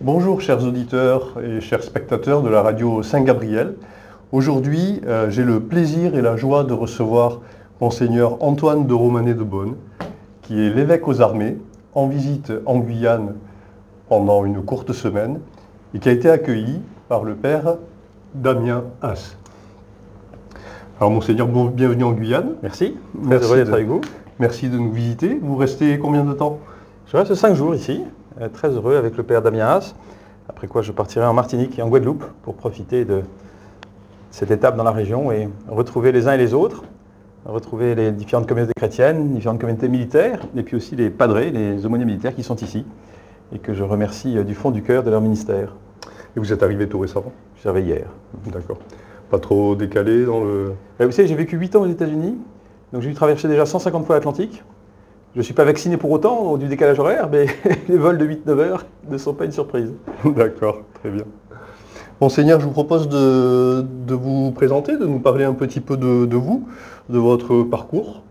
Bonjour chers auditeurs et chers spectateurs de la radio Saint-Gabriel. Aujourd'hui, j'ai le plaisir et la joie de recevoir Monseigneur Antoine de Romanet de Beaune, qui est l'évêque aux armées, en visite en Guyane pendant une courte semaine, et qui a été accueilli par le père Damien Haas. Alors Monseigneur, bienvenue en Guyane. Merci, très heureux d'être avec vous. Merci de nous visiter. Vous restez combien de temps? Je reste 5 jours ici, très heureux avec le père Damien Haas, après quoi je partirai en Martinique et en Guadeloupe pour profiter de cette étape dans la région et retrouver les uns et les autres, retrouver les différentes communautés chrétiennes, différentes communautés militaires, et puis aussi les padrés, les aumôniers militaires qui sont ici, et que je remercie du fond du cœur de leur ministère. Et vous êtes arrivé tout récemment? Je suis arrivé hier. D'accord. Pas trop décalé dans le... Vous savez, j'ai vécu 8 ans aux États-Unis, donc j'ai dû traverser déjà 150 fois l'Atlantique. Je ne suis pas vacciné pour autant du décalage horaire, mais les vols de 8-9 heures ne sont pas une surprise. D'accord, très bien. Monseigneur, je vous propose de vous présenter, de nous parler un petit peu de vous, de votre parcours.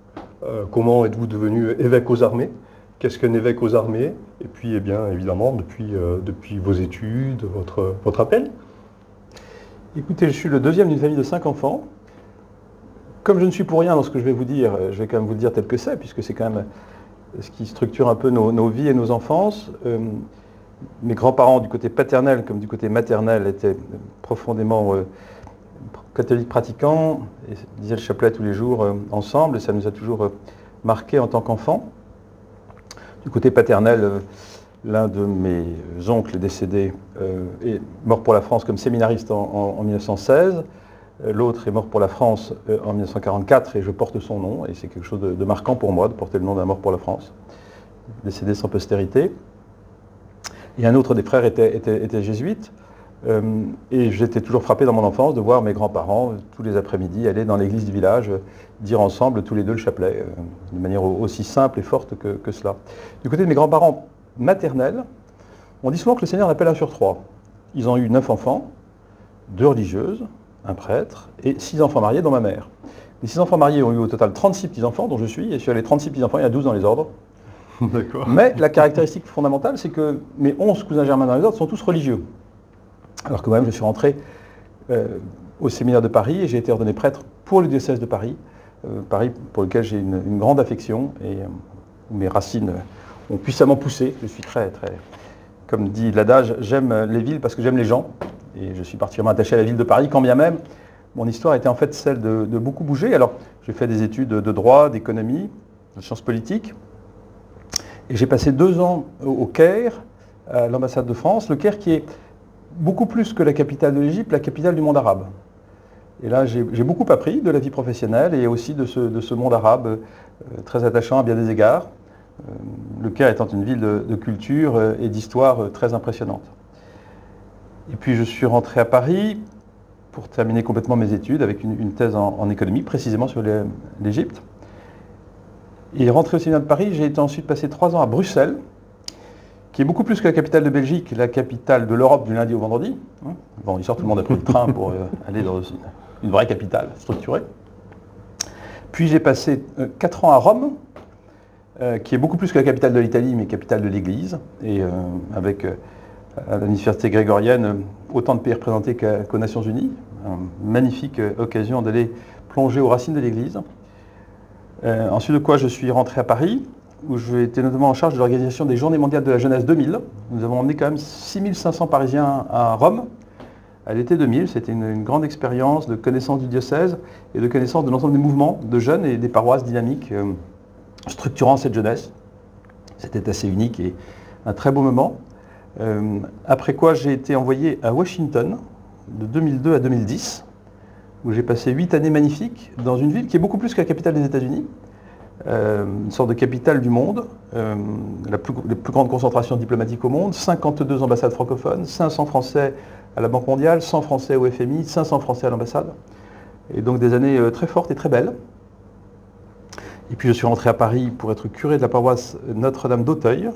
Comment êtes-vous devenu évêque aux armées? Qu'est-ce qu'un évêque aux armées? Et puis, eh bien, évidemment, depuis vos études, votre appel. Écoutez, je suis le deuxième d'une famille de 5 enfants. Comme je ne suis pour rien dans ce que je vais vous dire, je vais quand même vous le dire tel que c'est, puisque c'est quand même ce qui structure un peu nos vies et nos enfances. Mes grands-parents, du côté paternel comme du côté maternel, étaient profondément catholiques pratiquants, et disaient le chapelet tous les jours ensemble, et ça nous a toujours marqués en tant qu'enfants. Du côté paternel, l'un de mes oncles est décédé, est mort pour la France comme séminariste en 1916. L'autre est mort pour la France en 1944 et je porte son nom. Et c'est quelque chose de marquant pour moi de porter le nom d'un mort pour la France, décédé sans postérité. Et un autre des frères était jésuite. Et j'étais toujours frappé dans mon enfance de voir mes grands-parents, tous les après-midi, aller dans l'église du village, dire ensemble tous les deux le chapelet, de manière aussi simple et forte que cela. Du côté de mes grands-parents maternels, on dit souvent que le Seigneur en appelle 1 sur 3. Ils ont eu 9 enfants, 2 religieuses, un prêtre et 6 enfants mariés, dont ma mère. Les 6 enfants mariés ont eu au total 36 petits-enfants, dont je suis, et sur les 36 petits-enfants, il y en a 12 dans les ordres. D'accord. Mais la caractéristique fondamentale, c'est que mes 11 cousins germains dans les ordres sont tous religieux. Alors que moi-même, je suis rentré au séminaire de Paris et j'ai été ordonné prêtre pour le diocèse de Paris, Paris pour lequel j'ai une grande affection et où mes racines ont puissamment poussé. Je suis très, comme dit l'adage, j'aime les villes parce que j'aime les gens. Et je suis particulièrement attaché à la ville de Paris, quand bien même mon histoire était en fait celle de beaucoup bouger. Alors, j'ai fait des études de droit, d'économie, de sciences politiques. Et j'ai passé 2 ans au Caire, à l'ambassade de France. Le Caire qui est beaucoup plus que la capitale de l'Égypte, la capitale du monde arabe. Et là, j'ai beaucoup appris de la vie professionnelle et aussi de ce monde arabe très attachant à bien des égards. Le Caire étant une ville de culture et d'histoire très impressionnante. Et puis je suis rentré à Paris pour terminer complètement mes études avec une thèse en économie, précisément sur l'Égypte. Et rentré au séminaire de Paris, j'ai été ensuite passé 3 ans à Bruxelles, qui est beaucoup plus que la capitale de Belgique, la capitale de l'Europe du lundi au vendredi. Bon, tout le monde a pris le train pour aller dans une vraie capitale structurée. Puis j'ai passé 4 ans à Rome, qui est beaucoup plus que la capitale de l'Italie, mais capitale de l'Église, et avec... à l'université grégorienne, autant de pays représentés qu'aux Nations Unies. Une magnifique occasion d'aller plonger aux racines de l'Église. Ensuite de quoi je suis rentré à Paris, où j'ai été notamment en charge de l'organisation des Journées mondiales de la jeunesse 2000. Nous avons emmené quand même 6500 Parisiens à Rome à l'été 2000. C'était une grande expérience de connaissance du diocèse et de connaissance de l'ensemble des mouvements de jeunes et des paroisses dynamiques structurant cette jeunesse. C'était assez unique et un très beau moment. Après quoi j'ai été envoyé à Washington de 2002 à 2010, où j'ai passé 8 années magnifiques dans une ville qui est beaucoup plus que la capitale des États-Unis, une sorte de capitale du monde, la plus grande concentration diplomatique au monde, 52 ambassades francophones, 500 Français à la Banque mondiale, 100 Français au FMI, 500 Français à l'ambassade, et donc des années très fortes et très belles. Et puis je suis rentré à Paris pour être curé de la paroisse Notre-Dame d'Auteuil,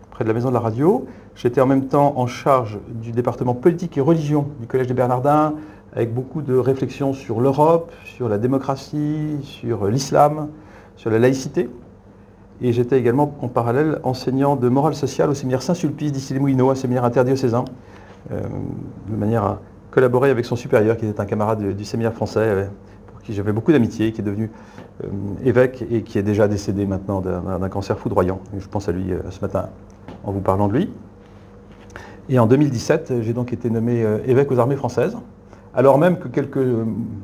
près de la Maison de la Radio. J'étais en même temps en charge du département politique et religion du Collège des Bernardins, avec beaucoup de réflexions sur l'Europe, sur la démocratie, sur l'islam, sur la laïcité. Et j'étais également en parallèle enseignant de morale sociale au séminaire Saint-Sulpice d'Issy-les-Moulineaux, un séminaire interdiocésain, de manière à collaborer avec son supérieur, qui était un camarade du séminaire français, pour qui j'avais beaucoup d'amitié, qui est devenu évêque et qui est déjà décédé maintenant d'un cancer foudroyant. Et je pense à lui ce matin en vous parlant de lui. Et en 2017, j'ai donc été nommé évêque aux armées françaises, alors même que quelques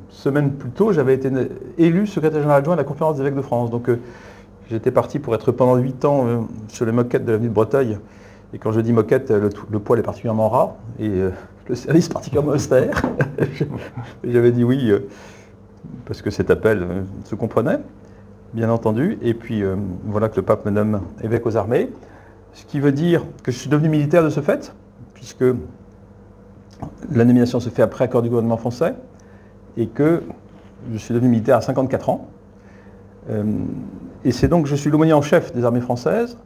semaines plus tôt, j'avais été élu secrétaire général adjoint à la conférence des évêques de France. Donc j'étais parti pour être pendant 8 ans sur les moquettes de l'avenue de Breteuil. Et quand je dis moquette, le poil est particulièrement ras et le service particulièrement austère. J'avais dit oui parce que cet appel se comprenait, bien entendu. Et puis voilà que le pape me nomme évêque aux armées. Ce qui veut dire que je suis devenu militaire de ce fait, puisque la nomination se fait après accord du gouvernement français et que je suis devenu militaire à 54 ans. Et c'est donc que je suis l'aumônier en chef des armées françaises,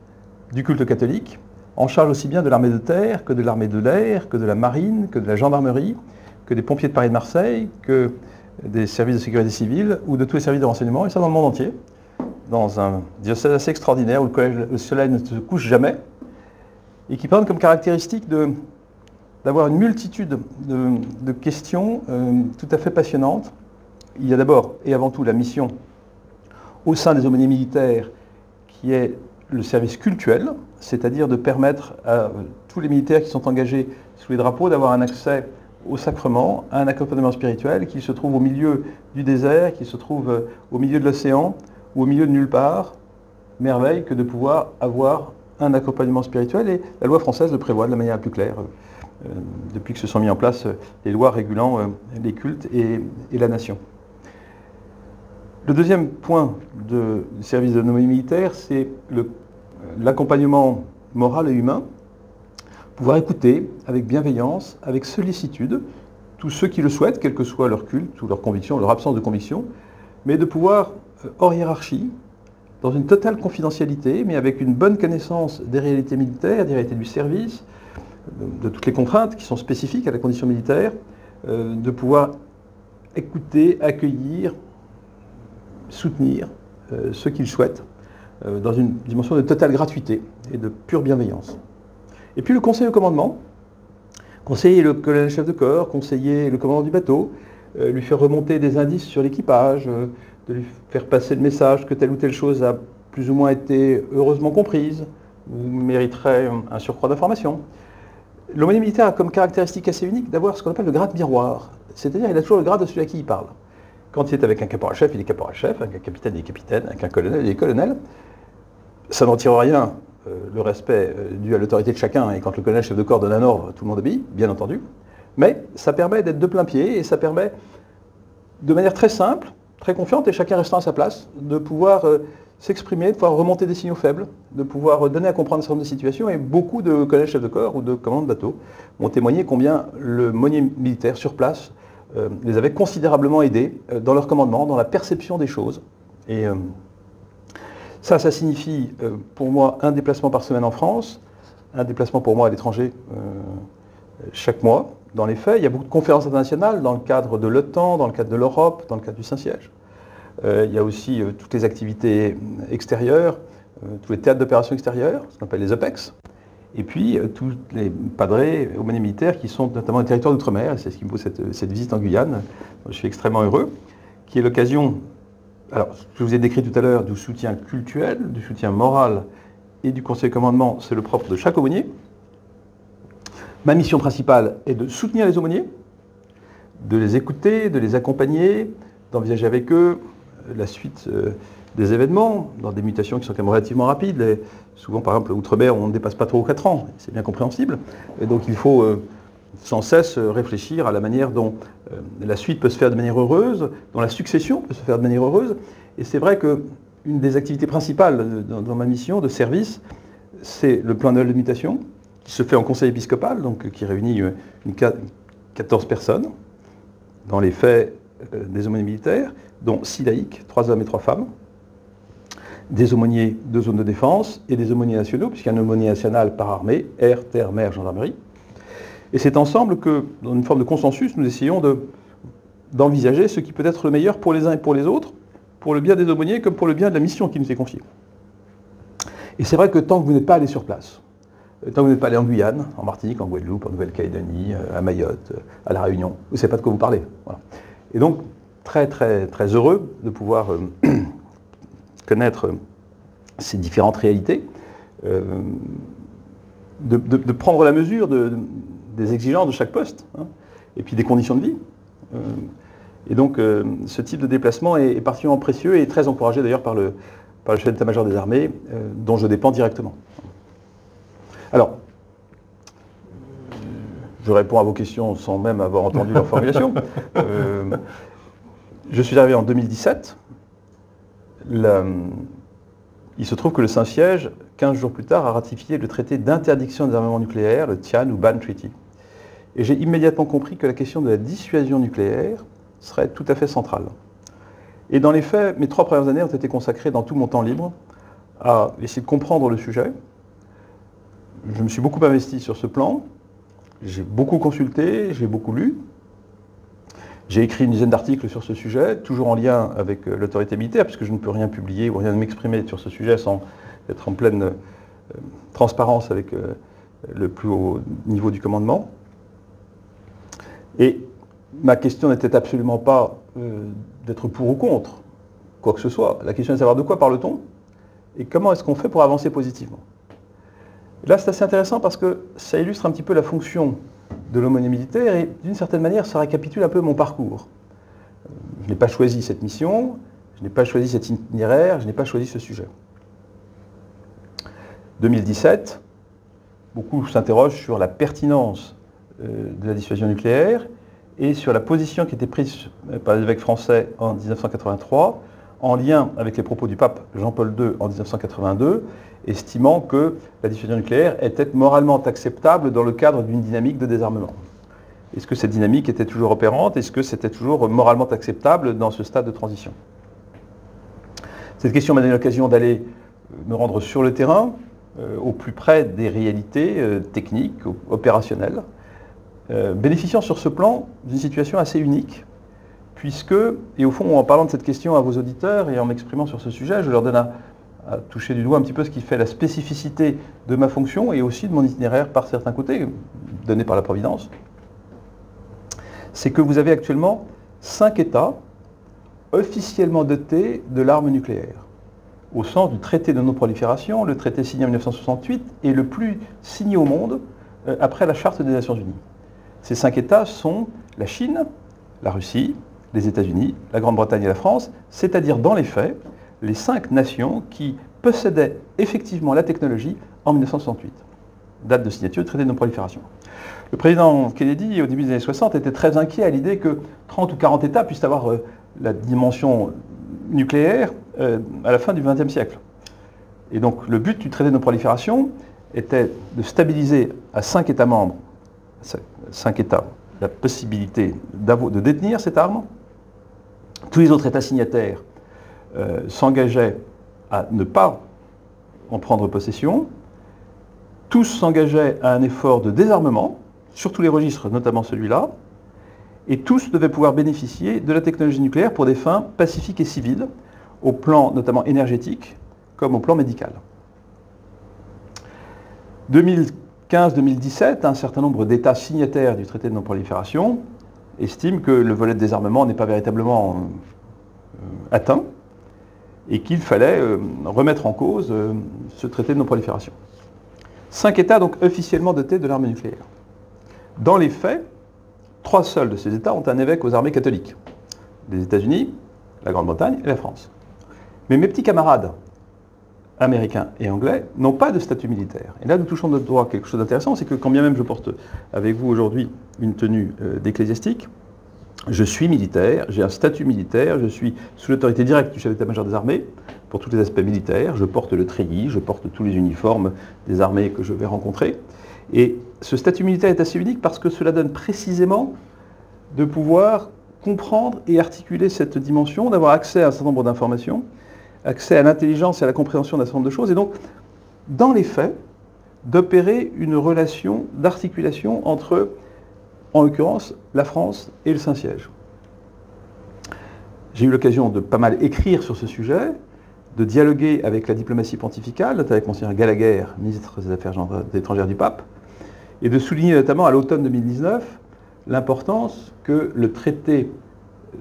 du culte catholique, en charge aussi bien de l'armée de terre, que de l'armée de l'air, que de la marine, que de la gendarmerie, que des pompiers de Paris et de Marseille, que des services de sécurité civile ou de tous les services de renseignement, et ça dans le monde entier, dans un diocèse assez extraordinaire où le soleil ne se couche jamais, et qui présente comme caractéristique d'avoir une multitude de questions tout à fait passionnantes. Il y a d'abord et avant tout la mission au sein des aumôniers militaires qui est le service cultuel, c'est-à-dire de permettre à tous les militaires qui sont engagés sous les drapeaux d'avoir un accès au sacrement, à un accompagnement spirituel, qu'ils se trouvent au milieu du désert, qu'ils se trouvent au milieu de l'océan ou au milieu de nulle part. Merveille que de pouvoir avoir un accompagnement spirituel, et la loi française le prévoit de la manière la plus claire, depuis que se sont mis en place les lois régulant les cultes et la nation. Le deuxième point du service de l'aumônier militaire, c'est l'accompagnement moral et humain, pouvoir écouter avec bienveillance, avec sollicitude, tous ceux qui le souhaitent, quel que soit leur culte ou leur conviction, leur absence de conviction, mais de pouvoir, hors hiérarchie, dans une totale confidentialité, mais avec une bonne connaissance des réalités militaires, des réalités du service, de toutes les contraintes qui sont spécifiques à la condition militaire, de pouvoir écouter, accueillir, soutenir ceux qu'ils souhaitent, dans une dimension de totale gratuité et de pure bienveillance. Et puis le conseil au commandement, conseiller le colonel-chef de corps, conseiller le commandant du bateau, lui faire remonter des indices sur l'équipage, de lui faire passer le message que telle ou telle chose a plus ou moins été heureusement comprise, ou mériterait un surcroît d'information. L'aumônier militaire a comme caractéristique assez unique d'avoir ce qu'on appelle le grade miroir, c'est-à-dire il a toujours le grade de celui à qui il parle. Quand il est avec un caporal-chef, il est caporal-chef, avec un capitaine, il est capitaine, avec un colonel, il est colonel. Ça n'en tire rien, le respect dû à l'autorité de chacun, et quand le colonel chef de corps donne un ordre, tout le monde obéit, bien entendu. Mais ça permet d'être de plein pied, et ça permet, de manière très simple, très confiante, et chacun restant à sa place, de pouvoir s'exprimer, de pouvoir remonter des signaux faibles, de pouvoir donner à comprendre un certain nombre de situations, et beaucoup de colonels chefs de corps ou de commandants de bateau ont témoigné combien le aumônier militaire sur place les avait considérablement aidés dans leur commandement, dans la perception des choses. Et ça signifie pour moi un déplacement par semaine en France, un déplacement pour moi à l'étranger chaque mois. Dans les faits, il y a beaucoup de conférences internationales dans le cadre de l'OTAN, dans le cadre de l'Europe, dans le cadre du Saint-Siège. Il y a aussi toutes les activités extérieures, tous les théâtres d'opérations extérieures, ce qu'on appelle les OPEX. Et puis tous les padrés aumôniers militaires qui sont notamment les territoires d'outre-mer, et c'est ce qui me vaut cette visite en Guyane, je suis extrêmement heureux, qui est l'occasion, alors ce que je vous ai décrit tout à l'heure, du soutien cultuel, du soutien moral et du conseil de commandement, c'est le propre de chaque aumônier. Ma mission principale est de soutenir les aumôniers, de les écouter, de les accompagner, d'envisager avec eux la suite des événements, dans des mutations qui sont quand même relativement rapides. Et souvent, par exemple, outre-mer, on ne dépasse pas trop 4 ans, c'est bien compréhensible. Et donc il faut sans cesse réfléchir à la manière dont la suite peut se faire de manière heureuse, dont la succession peut se faire de manière heureuse. Et c'est vrai qu'une des activités principales dans ma mission de service, c'est le plan annuel de mutation, qui se fait en conseil épiscopal, donc qui réunit 14 personnes, dans les faits des aumôniers militaires, dont 6 laïcs, 3 hommes et 3 femmes, des aumôniers de zone de défense et des aumôniers nationaux, puisqu'il y a un aumônier national par armée, air, terre, mer, gendarmerie. Et c'est ensemble que, dans une forme de consensus, nous essayons d'envisager ce qui peut être le meilleur pour les uns et pour les autres, pour le bien des aumôniers comme pour le bien de la mission qui nous est confiée. Et c'est vrai que tant que vous n'êtes pas allé sur place, tant que vous n'êtes pas allé en Guyane, en Martinique, en Guadeloupe, en Nouvelle-Calédonie, à Mayotte, à La Réunion, vous ne savez pas de quoi vous parlez. Voilà. Et donc, très heureux de pouvoir connaître ces différentes réalités, de prendre la mesure des exigences de chaque poste, hein, et puis des conditions de vie. Et donc, ce type de déplacement est particulièrement précieux et très encouragé d'ailleurs par le chef d'état-major des armées, dont je dépends directement. Alors, je réponds à vos questions sans même avoir entendu leur formulation. Je suis arrivé en 2017. Il se trouve que le Saint-Siège, 15 jours plus tard, a ratifié le traité d'interdiction des armements nucléaires, le Tian ou Ban Treaty. Et j'ai immédiatement compris que la question de la dissuasion nucléaire serait tout à fait centrale. Et dans les faits, mes 3 premières années ont été consacrées dans tout mon temps libre à essayer de comprendre le sujet. Je me suis beaucoup investi sur ce plan, j'ai beaucoup consulté, j'ai beaucoup lu. J'ai écrit une dizaine d'articles sur ce sujet, toujours en lien avec l'autorité militaire, puisque je ne peux rien publier ou rien m'exprimer sur ce sujet sans être en pleine transparence avec le plus haut niveau du commandement. Et ma question n'était absolument pas d'être pour ou contre quoi que ce soit. La question est de savoir de quoi parle-t-on et comment est-ce qu'on fait pour avancer positivement. Là, c'est assez intéressant parce que ça illustre un petit peu la fonction de l'aumônier militaire et d'une certaine manière, ça récapitule un peu mon parcours. Je n'ai pas choisi cette mission, je n'ai pas choisi cet itinéraire, je n'ai pas choisi ce sujet. 2017, beaucoup s'interrogent sur la pertinence de la dissuasion nucléaire et sur la position qui était prise par les évêques français en 1983, en lien avec les propos du pape Jean-Paul II en 1982, estimant que la dissuasion nucléaire était moralement acceptable dans le cadre d'une dynamique de désarmement. Est-ce que cette dynamique était toujours opérante? Est-ce que c'était toujours moralement acceptable dans ce stade de transition? Cette question m'a donné l'occasion d'aller me rendre sur le terrain, au plus près des réalités techniques, opérationnelles, bénéficiant sur ce plan d'une situation assez unique, puisque, et au fond en parlant de cette question à vos auditeurs et en m'exprimant sur ce sujet, je leur donne à toucher du doigt un petit peu ce qui fait la spécificité de ma fonction et aussi de mon itinéraire par certains côtés, donné par la Providence, c'est que vous avez actuellement 5 États officiellement dotés de l'arme nucléaire, au sens du traité de non-prolifération, le traité signé en 1968 et le plus signé au monde après la Charte des Nations Unies. Ces 5 États sont la Chine, la Russie, les États-Unis, la Grande-Bretagne et la France, c'est-à-dire dans les faits, les 5 nations qui possédaient effectivement la technologie en 1968, date de signature du traité de non-prolifération. Le président Kennedy, au début des années 60, était très inquiet à l'idée que 30 ou 40 États puissent avoir la dimension nucléaire à la fin du XXe siècle. Et donc le but du traité de non-prolifération était de stabiliser à 5 États membres, 5 États, la possibilité de détenir cette arme. Tous les autres États signataires s'engageaient à ne pas en prendre possession. Tous s'engageaient à un effort de désarmement, sur tous les registres, notamment celui-là, et tous devaient pouvoir bénéficier de la technologie nucléaire pour des fins pacifiques et civiles, au plan notamment énergétique, comme au plan médical. 2015-2017, un certain nombre d'États signataires du traité de non-prolifération estiment que le volet de désarmement n'est pas véritablement atteint et qu'il fallait remettre en cause ce traité de non-prolifération. 5 États donc officiellement dotés de l'arme nucléaire. Dans les faits, 3 seuls de ces États ont un évêque aux armées catholiques. Les États-Unis, la Grande-Bretagne et la France. Mais mes petits camarades américains et anglais n'ont pas de statut militaire. Et là, nous touchons notre droit à quelque chose d'intéressant, c'est que quand bien même je porte avec vous aujourd'hui une tenue d'ecclésiastique, je suis militaire, j'ai un statut militaire, je suis sous l'autorité directe du chef d'état-major des armées pour tous les aspects militaires, je porte le treillis, je porte tous les uniformes des armées que je vais rencontrer. Et ce statut militaire est assez unique parce que cela donne précisément de pouvoir comprendre et articuler cette dimension, d'avoir accès à un certain nombre d'informations, accès à l'intelligence et à la compréhension d'un certain nombre de choses, et donc, dans les faits, d'opérer une relation d'articulation entre, en l'occurrence, la France et le Saint-Siège. J'ai eu l'occasion de pas mal écrire sur ce sujet, de dialoguer avec la diplomatie pontificale, notamment avec Monseigneur Gallagher, ministre des Affaires étrangères du pape, et de souligner notamment à l'automne 2019 l'importance que le traité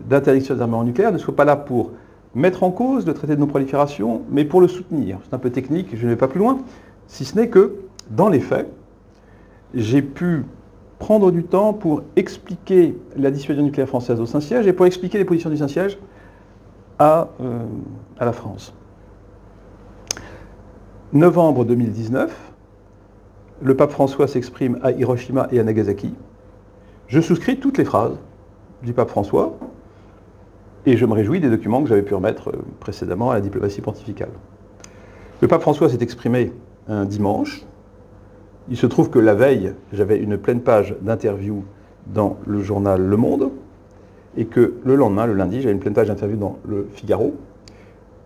d'interdiction des armements nucléaires ne soit pas là pour mettre en cause le traité de non-prolifération, mais pour le soutenir. C'est un peu technique, je ne vais pas plus loin, si ce n'est que, dans les faits, j'ai pu prendre du temps pour expliquer la dissuasion nucléaire française au Saint-Siège et pour expliquer les positions du Saint-Siège à la France. Novembre 2019, le pape François s'exprime à Hiroshima et à Nagasaki. Je souscris toutes les phrases du pape François et je me réjouis des documents que j'avais pu remettre précédemment à la diplomatie pontificale. Le pape François s'est exprimé un dimanche. Il se trouve que la veille, j'avais une pleine page d'interviews dans le journal Le Monde et que le lendemain, le lundi, j'avais une pleine page d'interviews dans le Figaro.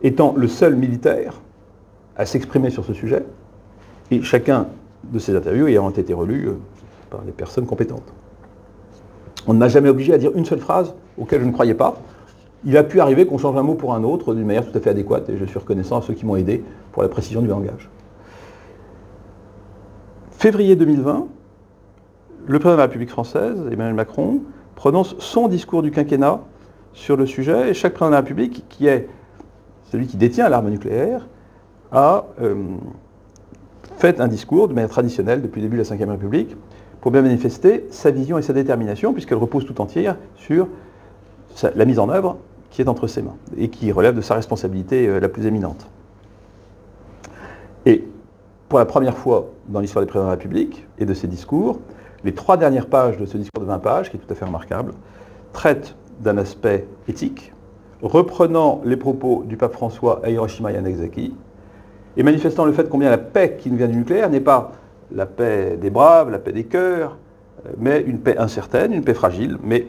Étant le seul militaire à s'exprimer sur ce sujet, et chacun de ces interviews ayant été relus par des personnes compétentes. On ne m'a jamais obligé à dire une seule phrase auquel je ne croyais pas. Il a pu arriver qu'on change un mot pour un autre d'une manière tout à fait adéquate, et je suis reconnaissant à ceux qui m'ont aidé pour la précision du langage. Février 2020, le président de la République française, Emmanuel Macron, prononce son discours du quinquennat sur le sujet, et chaque président de la République, qui est celui qui détient l'arme nucléaire, a fait un discours de manière traditionnelle depuis le début de la Ve République pour bien manifester sa vision et sa détermination, puisqu'elle repose tout entière sur la mise en œuvre qui est entre ses mains et qui relève de sa responsabilité la plus éminente. Et pour la première fois dans l'histoire des présidents de la République et de ses discours, les 3 dernières pages de ce discours de 20 pages, qui est tout à fait remarquable, traitent d'un aspect éthique, reprenant les propos du pape François à Hiroshima et à Nagasaki, et manifestant le fait combien la paix qui nous vient du nucléaire n'est pas la paix des braves, la paix des cœurs, mais une paix incertaine, une paix fragile, mais,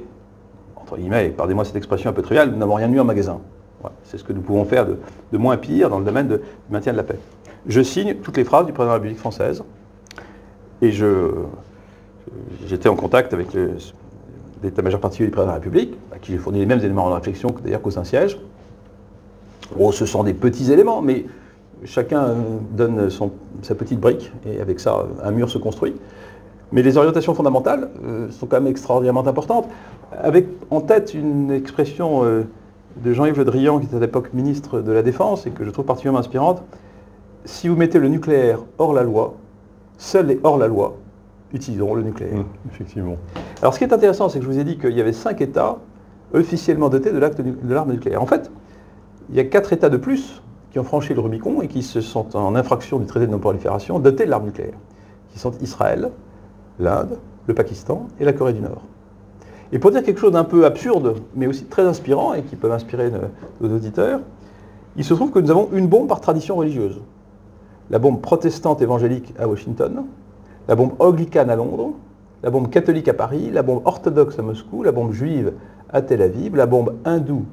entre guillemets, pardonnez-moi cette expression un peu triviale, nous n'avons rien eu en magasin. Voilà, c'est ce que nous pouvons faire de moins pire dans le domaine du maintien de la paix. Je signe toutes les phrases du président de la République française, et j'étais en contact avec l'état-major particulier du président de la République, à qui j'ai fourni les mêmes éléments de réflexion d'ailleurs qu'au Saint-Siège. Oh, ce sont des petits éléments, mais chacun donne sa petite brique, et avec ça, un mur se construit. Mais les orientations fondamentales sont quand même extraordinairement importantes, avec en tête une expression de Jean-Yves Le Drian, qui était à l'époque ministre de la Défense, et que je trouve particulièrement inspirante. Si vous mettez le nucléaire hors la loi, seuls les hors-la-loi utiliseront le nucléaire. Effectivement. Alors ce qui est intéressant, c'est que je vous ai dit qu'il y avait 5 États officiellement dotés de l'arme nucléaire. En fait, il y a 4 États de plus qui ont franchi le Rubicon et qui se sont en infraction du traité de non-prolifération dotés de l'arme nucléaire, qui sont Israël, l'Inde, le Pakistan et la Corée du Nord. Et pour dire quelque chose d'un peu absurde, mais aussi très inspirant et qui peut inspirer nos auditeurs, il se trouve que nous avons une bombe par tradition religieuse. La bombe protestante évangélique à Washington, la bombe anglicane à Londres, la bombe catholique à Paris, la bombe orthodoxe à Moscou, la bombe juive à Tel Aviv, la bombe hindoue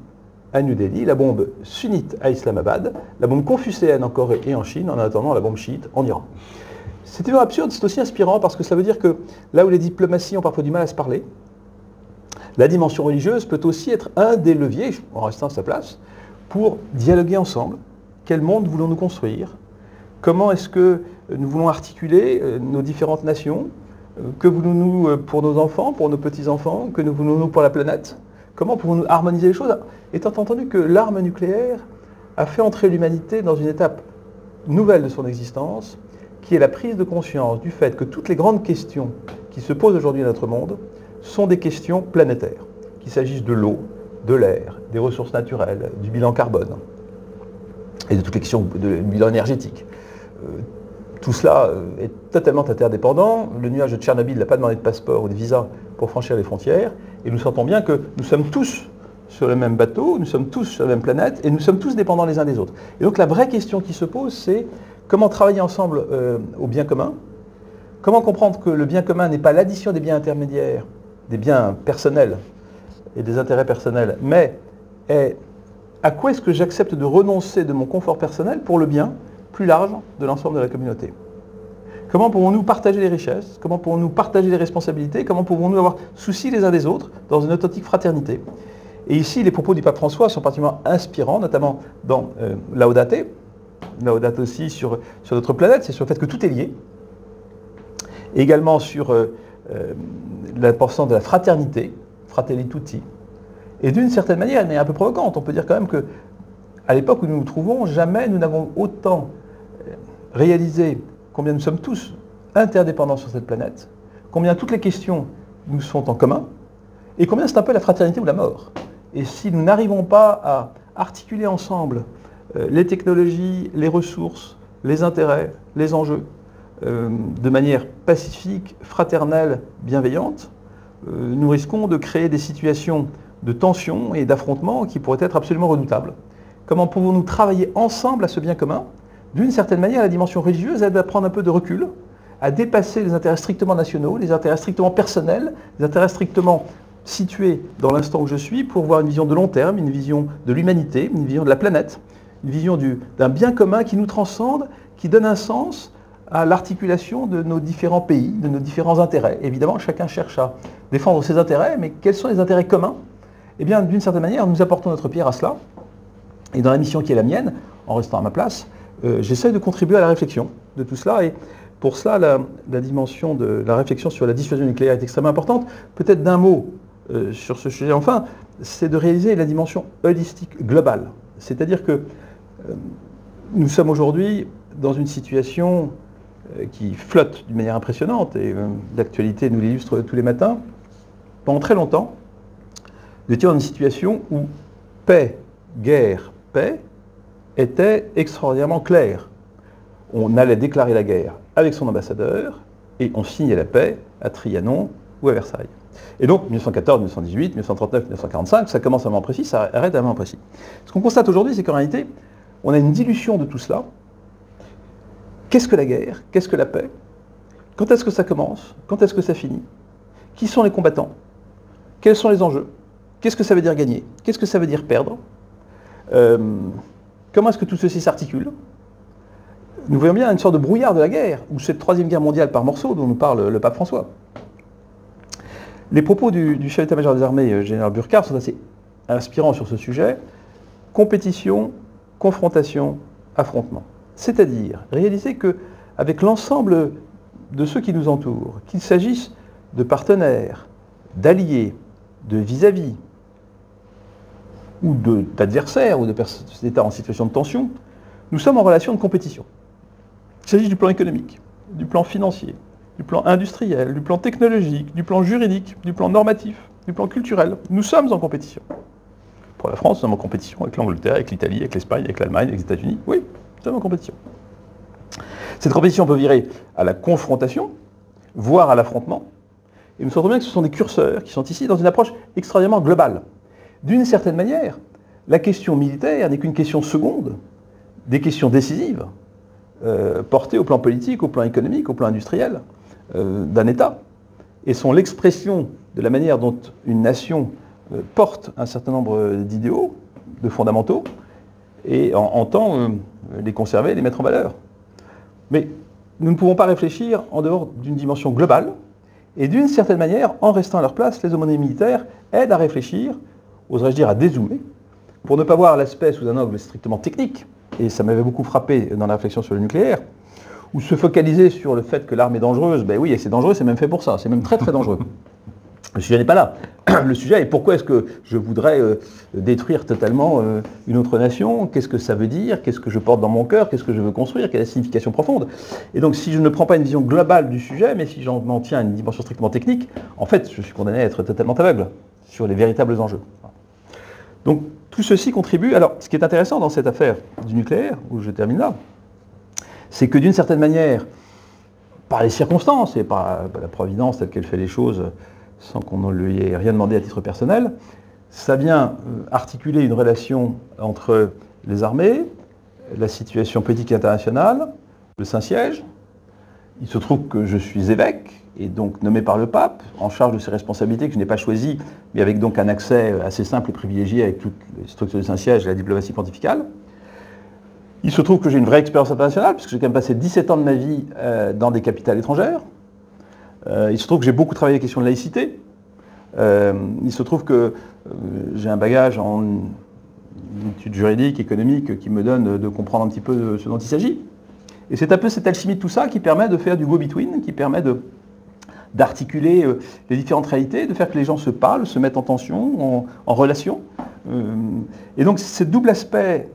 à New Delhi, la bombe sunnite à Islamabad, la bombe confucéenne en Corée et en Chine, en attendant la bombe chiite en Iran. C'est évidemment absurde, c'est aussi inspirant parce que ça veut dire que là où les diplomaties ont parfois du mal à se parler, la dimension religieuse peut aussi être un des leviers, en restant à sa place, pour dialoguer ensemble. Quel monde voulons-nous construire? Comment est-ce que nous voulons articuler nos différentes nations? Que voulons-nous pour nos enfants, pour nos petits-enfants? Que voulons-nous pour la planète? Comment pouvons-nous harmoniser les choses? Étant entendu que l'arme nucléaire a fait entrer l'humanité dans une étape nouvelle de son existence, qui est la prise de conscience du fait que toutes les grandes questions qui se posent aujourd'hui dans notre monde sont des questions planétaires, qu'il s'agisse de l'eau, de l'air, des ressources naturelles, du bilan carbone, et de toutes les questions du bilan énergétique. Tout cela est totalement interdépendant. Le nuage de Tchernobyl n'a pas demandé de passeport ou de visa pour franchir les frontières, et nous sentons bien que nous sommes tous sur le même bateau, nous sommes tous sur la même planète, et nous sommes tous dépendants les uns des autres. Et donc la vraie question qui se pose, c'est comment travailler ensemble au bien commun, comment comprendre que le bien commun n'est pas l'addition des biens intermédiaires, des biens personnels et des intérêts personnels, mais à quoi est-ce que j'accepte de renoncer de mon confort personnel pour le bien plus large de l'ensemble de la communauté. Comment pouvons-nous partager les richesses? Comment pouvons-nous partager les responsabilités? Comment pouvons-nous avoir souci les uns des autres dans une authentique fraternité? Et ici, les propos du pape François sont particulièrement inspirants, notamment dans Laudate aussi sur notre planète, c'est sur le fait que tout est lié. Et également sur l'importance de la fraternité, Fratelli Tutti. Et d'une certaine manière, elle est un peu provocante. On peut dire quand même que, à l'époque où nous nous trouvons, jamais nous n'avons autant réalisé combien nous sommes tous interdépendants sur cette planète, combien toutes les questions nous sont en commun, et combien c'est un peu la fraternité ou la mort. Et si nous n'arrivons pas à articuler ensemble les technologies, les ressources, les intérêts, les enjeux, de manière pacifique, fraternelle, bienveillante, nous risquons de créer des situations de tension et d'affrontement qui pourraient être absolument redoutables. Comment pouvons-nous travailler ensemble à ce bien commun? D'une certaine manière, la dimension religieuse aide à prendre un peu de recul, à dépasser les intérêts strictement nationaux, les intérêts strictement personnels, les intérêts strictement situés dans l'instant où je suis, pour voir une vision de long terme, une vision de l'humanité, une vision de la planète, une vision d'un bien commun qui nous transcende, qui donne un sens à l'articulation de nos différents pays, de nos différents intérêts. Évidemment, chacun cherche à défendre ses intérêts, mais quels sont les intérêts communs? Eh bien, d'une certaine manière, nous apportons notre pierre à cela. Et dans la mission qui est la mienne, en restant à ma place, j'essaie de contribuer à la réflexion de tout cela. Et pour cela, la dimension de la réflexion sur la dissuasion nucléaire est extrêmement importante. Peut-être d'un mot sur ce sujet, enfin, c'est de réaliser la dimension holistique globale. C'est-à-dire que nous sommes aujourd'hui dans une situation qui flotte d'une manière impressionnante, et l'actualité nous l'illustre tous les matins. Pendant très longtemps, nous étions dans une situation où paix, guerre, paix était extraordinairement claire. On allait déclarer la guerre avec son ambassadeur et on signait la paix à Trianon ou à Versailles. Et donc 1914, 1918, 1939, 1945, ça commence à un moment précis, ça arrête à un moment précis. Ce qu'on constate aujourd'hui, c'est qu'en réalité, on a une dilution de tout cela. Qu'est-ce que la guerre? Qu'est-ce que la paix? Quand est-ce que ça commence? Quand est-ce que ça finit? Qui sont les combattants? Quels sont les enjeux? Qu'est-ce que ça veut dire gagner? Qu'est-ce que ça veut dire perdre? Comment est-ce que tout ceci s'articule? Nous voyons bien une sorte de brouillard de la guerre, ou cette troisième guerre mondiale par morceaux dont nous parle le pape François. Les propos du chef d'état-major des armées, général Burkhardt, sont assez inspirants sur ce sujet. Compétition, confrontation, affrontement. C'est-à-dire réaliser qu'avec l'ensemble de ceux qui nous entourent, qu'il s'agisse de partenaires, d'alliés, de vis-à-vis, ou d'adversaires, ou d'États en situation de tension, nous sommes en relation de compétition. Il s'agit du plan économique, du plan financier, du plan industriel, du plan technologique, du plan juridique, du plan normatif, du plan culturel. Nous sommes en compétition. Pour la France, nous sommes en compétition avec l'Angleterre, avec l'Italie, avec l'Espagne, avec l'Allemagne, avec les États-Unis. Oui, nous sommes en compétition. Cette compétition peut virer à la confrontation, voire à l'affrontement. Et nous sentons bien que ce sont des curseurs qui sont ici dans une approche extraordinairement globale. D'une certaine manière, la question militaire n'est qu'une question seconde, des questions décisives, portées au plan politique, au plan économique, au plan industriel d'un État, et sont l'expression de la manière dont une nation porte un certain nombre d'idéaux, de fondamentaux, et entend les conserver et les mettre en valeur. Mais nous ne pouvons pas réfléchir en dehors d'une dimension globale, et d'une certaine manière, en restant à leur place, les aumôniers militaires aident à réfléchir, oserais-je dire à dézoomer, pour ne pas voir l'aspect sous un angle strictement technique, et ça m'avait beaucoup frappé dans la réflexion sur le nucléaire, ou se focaliser sur le fait que l'arme est dangereuse. Ben oui, c'est dangereux, c'est même fait pour ça, c'est même très très dangereux. Le sujet n'est pas là. Le sujet est pourquoi est-ce que je voudrais détruire totalement une autre nation? Qu'est-ce que ça veut dire? Qu'est-ce que je porte dans mon cœur? Qu'est-ce que je veux construire? Quelle est la signification profonde? Et donc si je ne prends pas une vision globale du sujet, mais si j'en tiens à une dimension strictement technique, en fait, je suis condamné à être totalement aveugle sur les véritables enjeux. Donc tout ceci contribue. Alors ce qui est intéressant dans cette affaire du nucléaire, où je termine là, c'est que d'une certaine manière, par les circonstances et par la providence telle qu'elle fait les choses, sans qu'on ne lui ait rien demandé à titre personnel, ça vient articuler une relation entre les armées, la situation politique internationale, le Saint-Siège. Il se trouve que je suis évêque, et donc nommé par le pape, en charge de ces responsabilités que je n'ai pas choisies, mais avec donc un accès assez simple et privilégié avec toutes les structures du Saint-Siège et la diplomatie pontificale. Il se trouve que j'ai une vraie expérience internationale, puisque j'ai quand même passé 17 ans de ma vie dans des capitales étrangères. Il se trouve que j'ai beaucoup travaillé les questions de laïcité, Il se trouve que j'ai un bagage en études juridiques, économiques, qui me donne de comprendre un petit peu ce dont il s'agit. Et c'est un peu cette alchimie de tout ça qui permet de faire du go-between, qui permet d'articuler les différentes réalités, de faire que les gens se parlent, se mettent en tension, en relation. Et donc ce double aspect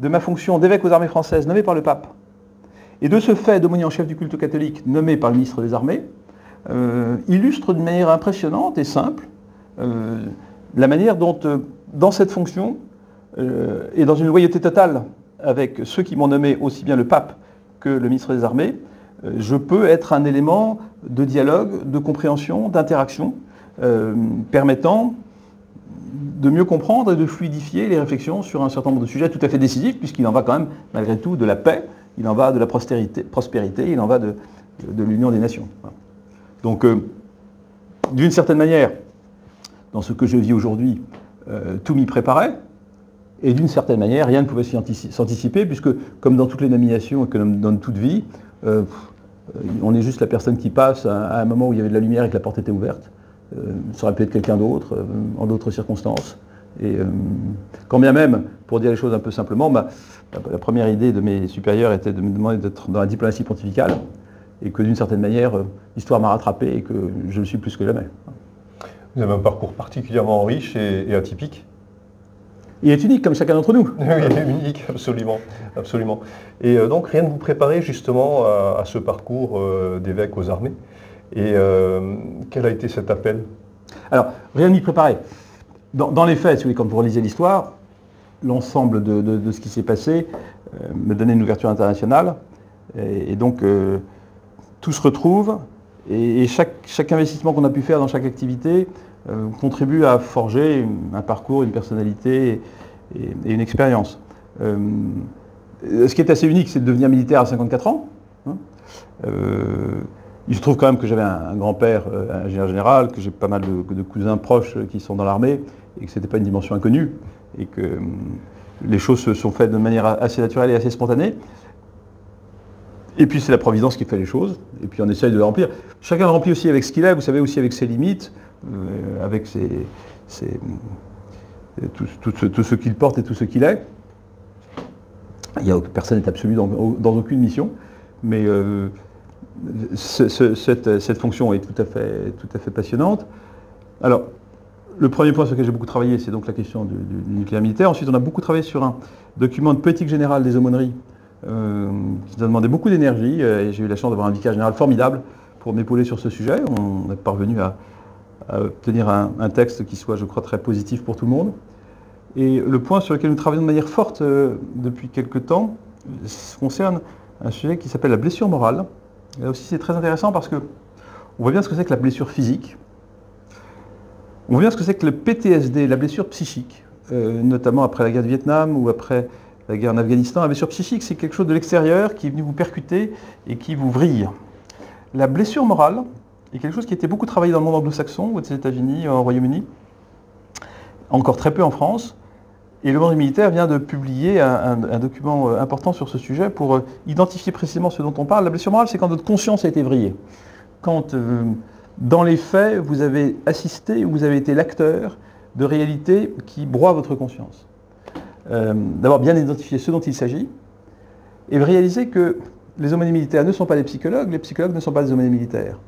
de ma fonction d'évêque aux armées françaises nommé par le pape, et de ce fait d'aumônier en chef du culte catholique nommé par le ministre des Armées, illustre de manière impressionnante et simple la manière dont, dans cette fonction, et dans une loyauté totale avec ceux qui m'ont nommé, aussi bien le pape que le ministre des Armées, je peux être un élément de dialogue, de compréhension, d'interaction, permettant de mieux comprendre et de fluidifier les réflexions sur un certain nombre de sujets tout à fait décisifs, puisqu'il en va quand même, malgré tout, de la paix, il en va de la prospérité, il en va de l'union des nations. Donc, d'une certaine manière, dans ce que je vis aujourd'hui, tout m'y préparait, et d'une certaine manière, rien ne pouvait s'anticiper, puisque, comme dans toutes les nominations et comme dans toute vie, on est juste la personne qui passe à un moment où il y avait de la lumière et que la porte était ouverte. Ça aurait pu être quelqu'un d'autre, en d'autres circonstances. Et quand bien même, pour dire les choses un peu simplement, la première idée de mes supérieurs était de me demander d'être dans la diplomatie pontificale, et que d'une certaine manière, l'histoire m'a rattrapé et que je le suis plus que jamais. Vous avez un parcours particulièrement riche et atypique. Il est unique, comme chacun d'entre nous. Oui, il est unique, absolument. Absolument. Et donc, rien de vous préparer justement à ce parcours d'évêque aux armées. Et quel a été cet appel? Alors, rien de m'y préparer. Dans les faits, si vous voulez, quand vous relisez l'histoire, l'ensemble de ce qui s'est passé me donnait une ouverture internationale. Et donc, tout se retrouve. Et chaque investissement qu'on a pu faire dans chaque activité contribue à forger un parcours, une personnalité et une expérience. Ce qui est assez unique, c'est de devenir militaire à 54 ans. Il se trouve quand même que j'avais un grand-père ingénieur général, que j'ai pas mal de cousins proches qui sont dans l'armée, et que ce n'était pas une dimension inconnue, et que les choses se sont faites de manière assez naturelle et assez spontanée. Et puis c'est la Providence qui fait les choses, et puis on essaye de le remplir. Chacun le remplit aussi avec ce qu'il est, vous savez, aussi avec ses limites, avec tout ce qu'il porte et tout ce qu'il est. Personne n'est absolu dans aucune mission, mais cette fonction est tout à fait passionnante. Alors, le premier point sur lequel j'ai beaucoup travaillé, c'est donc la question du nucléaire militaire. Ensuite, on a beaucoup travaillé sur un document de politique générale des aumôneries qui nous a demandé beaucoup d'énergie, et j'ai eu la chance d'avoir un vicaire général formidable pour m'épauler sur ce sujet. On est parvenu à obtenir un texte qui soit, je crois, très positif pour tout le monde. Et le point sur lequel nous travaillons de manière forte depuis quelque temps concerne un sujet qui s'appelle la blessure morale. Là aussi, c'est très intéressant parce que on voit bien ce que c'est que la blessure physique. On voit bien ce que c'est que le PTSD, la blessure psychique, notamment après la guerre du Vietnam ou après la guerre en Afghanistan. La blessure psychique, c'est quelque chose de l'extérieur qui est venu vous percuter et qui vous vrille. La blessure morale est quelque chose qui a été beaucoup travaillé dans le monde anglo-saxon, aux États-Unis, au Royaume-Uni, encore très peu en France. Et le monde militaire vient de publier un document important sur ce sujet pour identifier précisément ce dont on parle. La blessure morale, c'est quand votre conscience a été vrillée. Quand, dans les faits, vous avez assisté ou vous avez été l'acteur de réalités qui broient votre conscience. D'abord, bien identifier ce dont il s'agit et réaliser que les aumôniers militaires ne sont pas les psychologues ne sont pas les aumôniers militaires.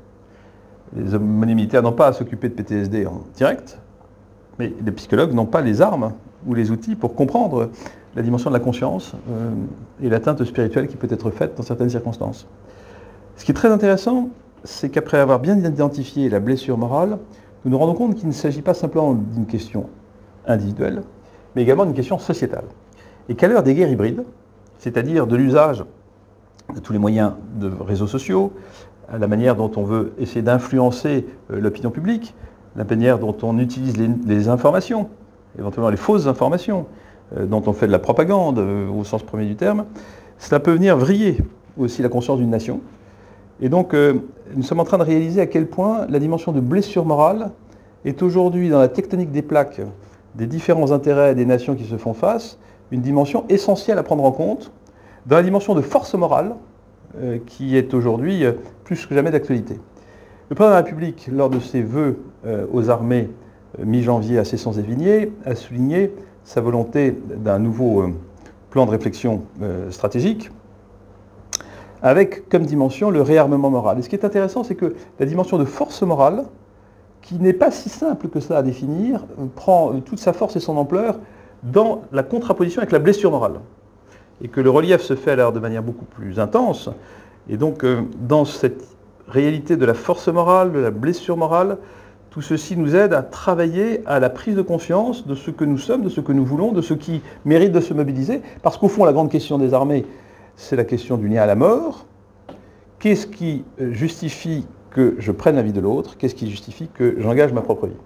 Les aumôniers militaires n'ont pas à s'occuper de PTSD en direct, mais les psychologues n'ont pas les armes ou les outils pour comprendre la dimension de la conscience et l'atteinte spirituelle qui peut être faite dans certaines circonstances. Ce qui est très intéressant, c'est qu'après avoir bien identifié la blessure morale, nous nous rendons compte qu'il ne s'agit pas simplement d'une question individuelle, mais également d'une question sociétale. Et qu'à l'heure des guerres hybrides, c'est-à-dire de l'usage de tous les moyens de réseaux sociaux, à la manière dont on veut essayer d'influencer l'opinion publique, la manière dont on utilise les informations, éventuellement les fausses informations, dont on fait de la propagande au sens premier du terme, cela peut venir vriller aussi la conscience d'une nation. Et donc, nous sommes en train de réaliser à quel point la dimension de blessure morale est aujourd'hui, dans la tectonique des plaques des différents intérêts des nations qui se font face, une dimension essentielle à prendre en compte, dans la dimension de force morale, qui est aujourd'hui plus que jamais d'actualité. Le président de la République, lors de ses vœux aux armées mi-janvier à Cesson-Sévigné, a souligné sa volonté d'un nouveau plan de réflexion stratégique, avec comme dimension le réarmement moral. Et ce qui est intéressant, c'est que la dimension de force morale, qui n'est pas si simple que cela à définir, prend toute sa force et son ampleur dans la contraposition avec la blessure morale. Et que le relief se fait alors de manière beaucoup plus intense. Et donc, dans cette réalité de la force morale, de la blessure morale, tout ceci nous aide à travailler à la prise de conscience de ce que nous sommes, de ce que nous voulons, de ce qui mérite de se mobiliser. Parce qu'au fond, la grande question des armées, c'est la question du lien à la mort. Qu'est-ce qui justifie que je prenne la vie de l'autre? Qu'est-ce qui justifie que j'engage ma propre vie?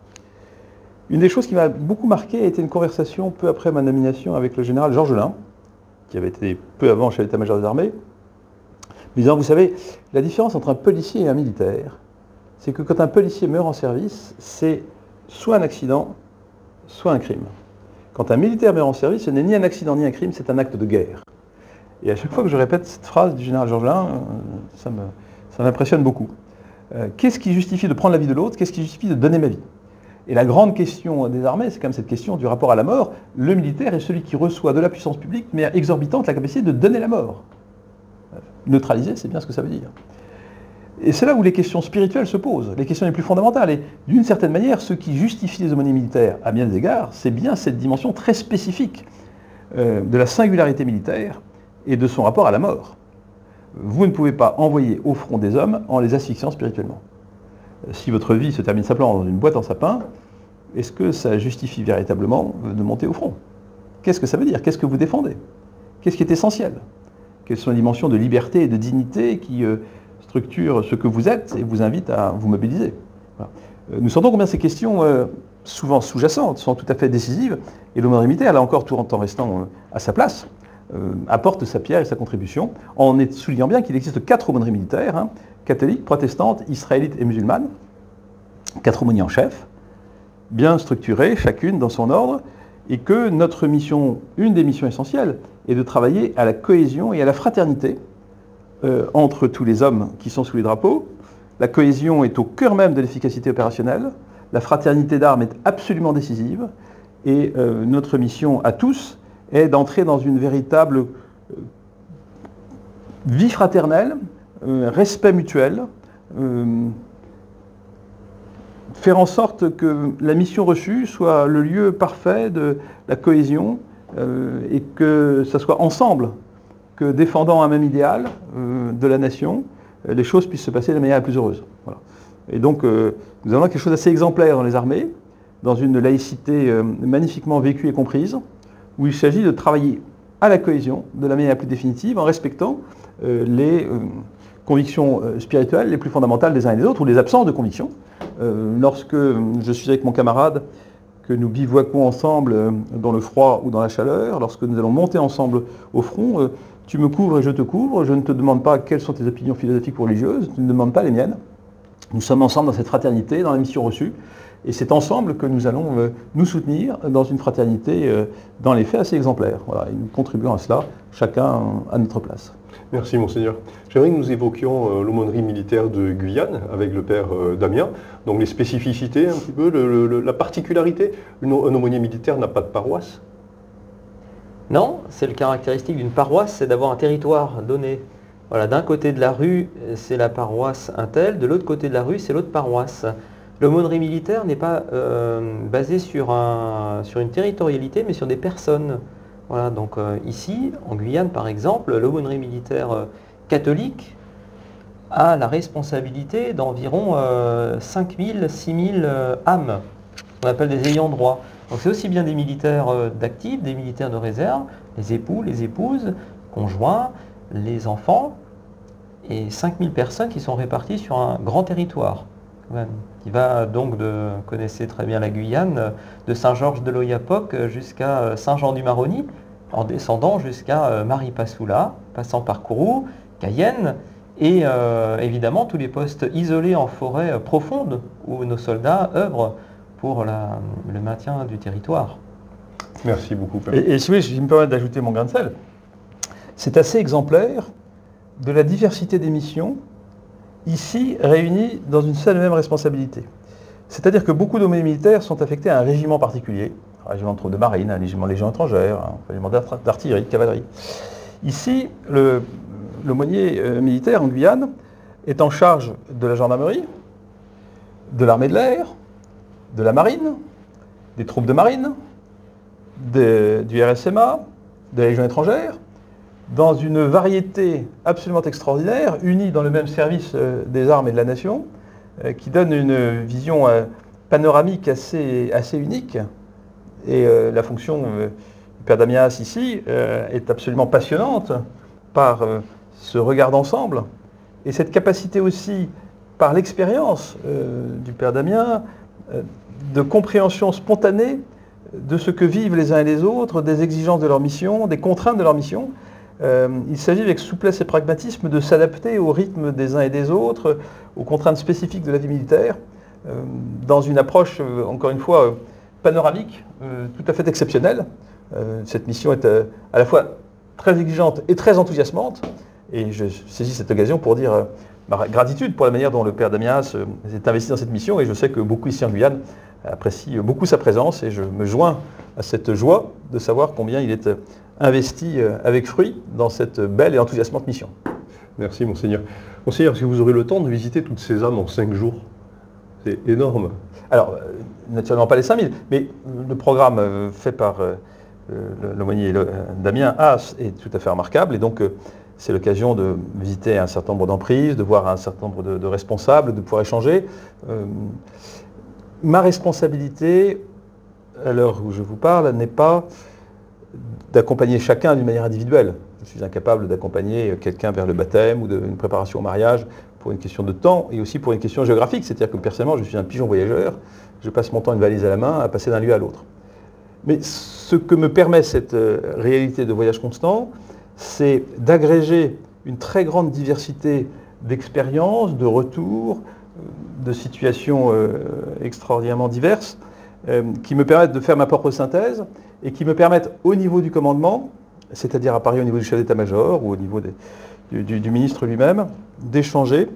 Une des choses qui m'a beaucoup marqué a été une conversation peu après ma nomination avec le général Georges Lain, qui avait été peu avant chef d'état-major des armées, me disant, vous savez, la différence entre un policier et un militaire, c'est que quand un policier meurt en service, c'est soit un accident, soit un crime. Quand un militaire meurt en service, ce n'est ni un accident ni un crime, c'est un acte de guerre. Et à chaque fois que je répète cette phrase du général Georges Lain, ça m'impressionne beaucoup. Qu'est-ce qui justifie de prendre la vie de l'autre? Qu'est-ce qui justifie de donner ma vie? Et la grande question des armées, c'est quand même cette question du rapport à la mort. Le militaire est celui qui reçoit de la puissance publique, mais exorbitante, la capacité de donner la mort. Neutraliser, c'est bien ce que ça veut dire. Et c'est là où les questions spirituelles se posent, les questions les plus fondamentales. Et d'une certaine manière, ce qui justifie les aumôniers militaires, à bien des égards, c'est bien cette dimension très spécifique de la singularité militaire et de son rapport à la mort. Vous ne pouvez pas envoyer au front des hommes en les asphyxiant spirituellement. Si votre vie se termine simplement dans une boîte en sapin, est-ce que ça justifie véritablement de monter au front? Qu'est-ce que ça veut dire? Qu'est-ce que vous défendez? Qu'est-ce qui est essentiel? Quelles sont les dimensions de liberté et de dignité qui structurent ce que vous êtes et vous invitent à vous mobiliser? Voilà. Nous sentons combien ces questions, souvent sous-jacentes, sont tout à fait décisives, et l'aumônerie militaire, là encore tout en restant à sa place, apporte sa pierre et sa contribution, en soulignant bien qu'il existe 4 aumôneries militaires, catholiques, protestantes, israélites et musulmanes, 4 aumôniers en chef, bien structurées, chacune dans son ordre, et que notre mission, une des missions essentielles, est de travailler à la cohésion et à la fraternité entre tous les hommes qui sont sous les drapeaux. La cohésion est au cœur même de l'efficacité opérationnelle, la fraternité d'armes est absolument décisive, et notre mission à tous est d'entrer dans une véritable vie fraternelle, respect mutuel, faire en sorte que la mission reçue soit le lieu parfait de la cohésion et que ce soit ensemble que, défendant un même idéal de la nation, les choses puissent se passer de la manière la plus heureuse. Voilà. Et donc nous avons quelque chose d'assez exemplaire dans les armées, dans une laïcité magnifiquement vécue et comprise, où il s'agit de travailler à la cohésion de la manière la plus définitive en respectant les convictions spirituelles les plus fondamentales des uns et des autres, ou les absences de convictions. Lorsque je suis avec mon camarade, que nous bivouaquons ensemble dans le froid ou dans la chaleur, lorsque nous allons monter ensemble au front, tu me couvres et je te couvre, je ne te demande pas quelles sont tes opinions philosophiques ou religieuses, tu ne demandes pas les miennes. Nous sommes ensemble dans cette fraternité, dans la mission reçue, et c'est ensemble que nous allons nous soutenir dans une fraternité, dans les faits, assez exemplaire. Voilà, et nous contribuons à cela, chacun à notre place. Merci Monseigneur. J'aimerais que nous évoquions l'aumônerie militaire de Guyane avec le père Damien. Donc les spécificités un petit peu, la particularité. Un aumônier militaire n'a pas de paroisse? Non, c'est le caractéristique d'une paroisse, c'est d'avoir un territoire donné. Voilà, d'un côté de la rue, c'est la paroisse un tel, de l'autre côté de la rue, c'est l'autre paroisse. L'aumônerie militaire n'est pas basée sur une territorialité, mais sur des personnes. Voilà, donc ici, en Guyane par exemple, l'aumônerie militaire catholique a la responsabilité d'environ 5 000, 6 000 âmes, qu'on appelle des ayants droit. Donc c'est aussi bien des militaires d'actifs, des militaires de réserve, les époux, les épouses, conjoints, les enfants, et 5 000 personnes qui sont réparties sur un grand territoire, quand même, qui va donc vous connaissez très bien la Guyane, de Saint-Georges de l'Oyapock jusqu'à Saint-Jean-du-Maroni, en descendant jusqu'à Maripasoula, passant par Kourou, Cayenne, et évidemment tous les postes isolés en forêt profonde où nos soldats œuvrent pour le maintien du territoire. Merci beaucoup, Père. Et si vous voulez, je me permets d'ajouter mon grain de sel. C'est assez exemplaire de la diversité des missions ici réunis dans une seule et même responsabilité. C'est-à-dire que beaucoup d'hommes militaires sont affectés à un régiment particulier, un régiment de troupes de marine, un régiment de légion étrangère, un régiment d'artillerie, de cavalerie. Ici, l'aumônier militaire en Guyane est en charge de la gendarmerie, de l'armée de l'air, de la marine, des troupes de marine, du RSMA, de la Légion étrangère, dans une variété absolument extraordinaire, unis dans le même service des armes et de la nation, qui donne une vision panoramique assez unique. Et la fonction du père Damias ici est absolument passionnante par ce regard d'ensemble et cette capacité aussi, par l'expérience du père Damien, de compréhension spontanée de ce que vivent les uns et les autres, des exigences de leur mission, des contraintes de leur mission. Il s'agit avec souplesse et pragmatisme de s'adapter au rythme des uns et des autres, aux contraintes spécifiques de la vie militaire, dans une approche, encore une fois, panoramique, tout à fait exceptionnelle. Cette mission est à la fois très exigeante et très enthousiasmante, et je saisis cette occasion pour dire ma gratitude pour la manière dont le père Damias s'est investi dans cette mission, et je sais que beaucoup ici en Guyane apprécient beaucoup sa présence, et je me joins à cette joie de savoir combien il est investi avec fruit dans cette belle et enthousiasmante mission. Merci Monseigneur. Monseigneur, est-ce que vous aurez le temps de visiter toutes ces âmes en 5 jours? C'est énorme. Alors, naturellement pas les 5000, mais le programme fait par l'aumônier Damien Haas est tout à fait remarquable, et donc c'est l'occasion de visiter un certain nombre d'emprises, de voir un certain nombre de responsables, de pouvoir échanger. Ma responsabilité, à l'heure où je vous parle, n'est pas d'accompagner chacun d'une manière individuelle. Je suis incapable d'accompagner quelqu'un vers le baptême ou d'une préparation au mariage pour une question de temps et aussi pour une question géographique. C'est-à-dire que personnellement, je suis un pigeon voyageur, je passe mon temps une valise à la main à passer d'un lieu à l'autre. Mais ce que me permet cette réalité de voyage constant, c'est d'agréger une très grande diversité d'expériences, de retours, de situations extraordinairement diverses, qui me permettent de faire ma propre synthèse et qui me permettent au niveau du commandement, c'est-à-dire à Paris au niveau du chef d'état-major ou au niveau du ministre lui-même, d'échanger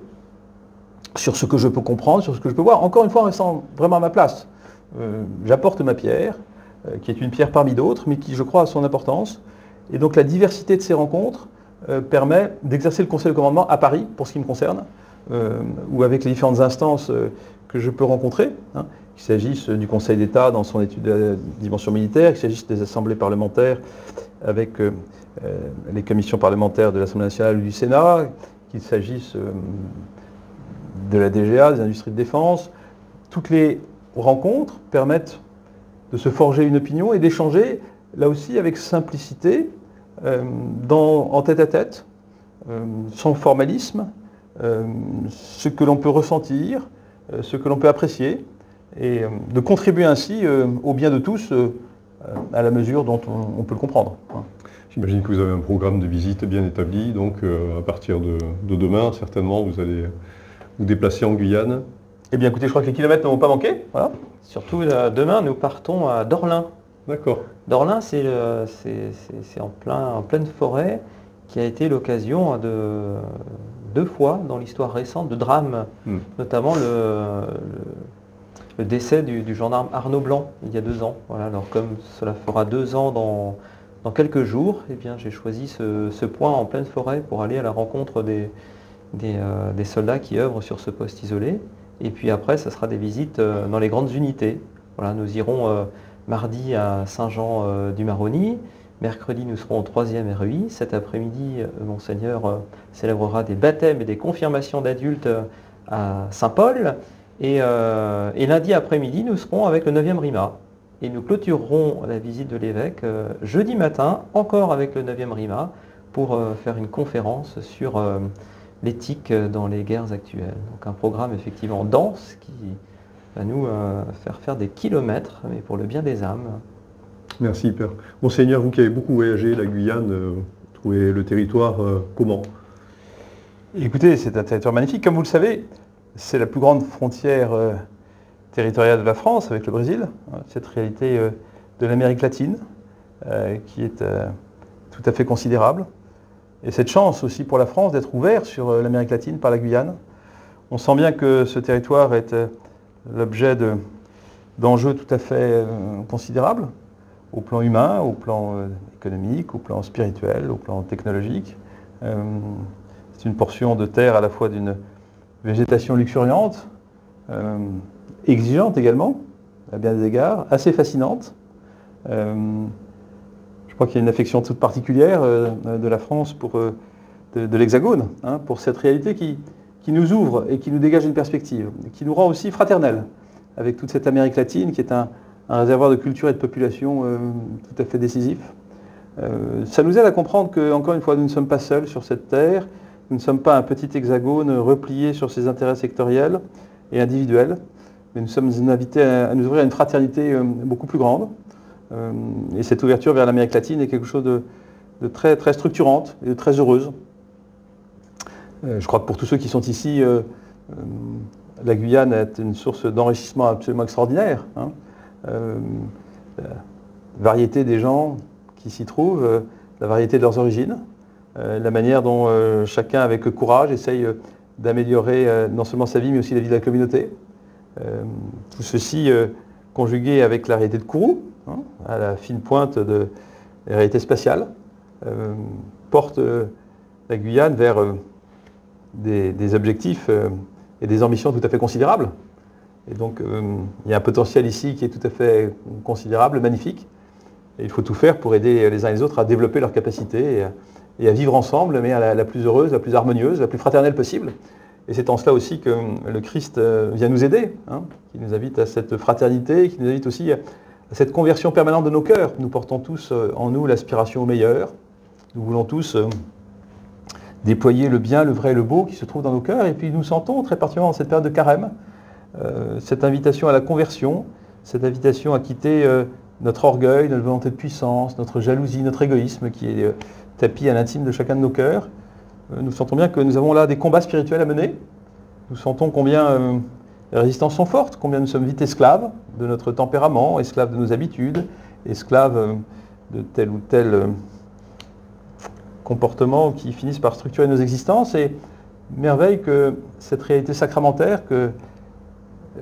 sur ce que je peux comprendre, sur ce que je peux voir, encore une fois en restant vraiment à ma place. J'apporte ma pierre, qui est une pierre parmi d'autres, mais qui, je crois, a son importance. Et donc la diversité de ces rencontres permet d'exercer le conseil de commandement à Paris, pour ce qui me concerne, ou avec les différentes instances que je peux rencontrer, qu'il s'agisse du Conseil d'État dans son étude de la dimension militaire, qu'il s'agisse des assemblées parlementaires avec les commissions parlementaires de l'Assemblée nationale ou du Sénat, qu'il s'agisse de la DGA, des industries de défense. Toutes les rencontres permettent de se forger une opinion et d'échanger, là aussi avec simplicité, en tête-à-tête, sans formalisme, ce que l'on peut ressentir, ce que l'on peut apprécier, et de contribuer ainsi au bien de tous à la mesure dont on peut le comprendre. J'imagine que vous avez un programme de visite bien établi, donc à partir de demain, certainement, vous allez vous déplacer en Guyane. Eh bien écoutez, je crois que les kilomètres ne vont pas manquer. Voilà. Surtout demain, nous partons à Dorlin. D'accord. Dorlin, c'est en pleine forêt, qui a été l'occasion de 2 fois dans l'histoire récente de drames, notamment le décès du gendarme Arnaud Blanc, il y a 2 ans. Voilà, alors comme cela fera 2 ans dans quelques jours, eh bien, j'ai choisi ce point en pleine forêt pour aller à la rencontre des soldats qui œuvrent sur ce poste isolé. Et puis après, ça sera des visites dans les grandes unités. Voilà, nous irons mardi à Saint-Jean-du-Maroni. Mercredi, nous serons au 3e REI. Cet après-midi, Monseigneur célébrera des baptêmes et des confirmations d'adultes à Saint-Paul. Et lundi après-midi, nous serons avec le 9e RIMA. Et nous clôturerons la visite de l'évêque jeudi matin, encore avec le 9e RIMA, pour faire une conférence sur l'éthique dans les guerres actuelles. Donc un programme effectivement dense qui va nous faire des kilomètres, mais pour le bien des âmes. Merci Père. Monseigneur, vous qui avez beaucoup voyagé, la Guyane, trouvez le territoire comment? Écoutez, c'est un territoire magnifique. Comme vous le savez, c'est la plus grande frontière territoriale de la France avec le Brésil, cette réalité de l'Amérique latine qui est tout à fait considérable. Et cette chance aussi pour la France d'être ouvert sur l'Amérique latine par la Guyane. On sent bien que ce territoire est l'objet d'enjeux tout à fait considérables, au plan humain, au plan économique, au plan spirituel, au plan technologique. C'est une portion de terre à la fois d'une végétation luxuriante, exigeante également, à bien des égards, assez fascinante. Je crois qu'il y a une affection toute particulière de la France pour de l'Hexagone, hein, pour cette réalité qui nous ouvre et qui nous dégage une perspective, qui nous rend aussi fraternels avec toute cette Amérique latine qui est un réservoir de culture et de population tout à fait décisif. Ça nous aide à comprendre que, encore une fois, nous ne sommes pas seuls sur cette terre, nous ne sommes pas un petit hexagone replié sur ses intérêts sectoriels et individuels, mais nous sommes invités à nous ouvrir à une fraternité beaucoup plus grande. Et cette ouverture vers l'Amérique latine est quelque chose de très, très structurante et de très heureuse. Je crois que pour tous ceux qui sont ici, la Guyane est une source d'enrichissement absolument extraordinaire. Hein. La variété des gens qui s'y trouvent, la variété de leurs origines, la manière dont chacun, avec courage, essaye d'améliorer non seulement sa vie, mais aussi la vie de la communauté. Tout ceci conjugué avec la réalité de Kourou, hein, à la fine pointe de la réalité spatiale, porte la Guyane vers des objectifs et des ambitions tout à fait considérables. Et donc il y a un potentiel ici qui est tout à fait considérable, magnifique. Et il faut tout faire pour aider les uns et les autres à développer leurs capacités et à vivre ensemble, mais à la plus heureuse, la plus harmonieuse, la plus fraternelle possible. Et c'est en cela aussi que le Christ vient nous aider, hein, qui nous invite à cette fraternité, qui nous invite aussi à cette conversion permanente de nos cœurs. Nous portons tous en nous l'aspiration au meilleur. Nous voulons tous déployer le bien, le vrai et le beau qui se trouve dans nos cœurs. Et puis nous sentons très particulièrement dans cette période de carême cette invitation à la conversion, cette invitation à quitter notre orgueil, notre volonté de puissance, notre jalousie, notre égoïsme qui est tapis à l'intime de chacun de nos cœurs. Nous sentons bien que nous avons là des combats spirituels à mener. Nous sentons combien les résistances sont fortes, combien nous sommes vite esclaves de notre tempérament, esclaves de nos habitudes, esclaves de tel ou tel comportement qui finissent par structurer nos existences. Et merveille que cette réalité sacramentaire que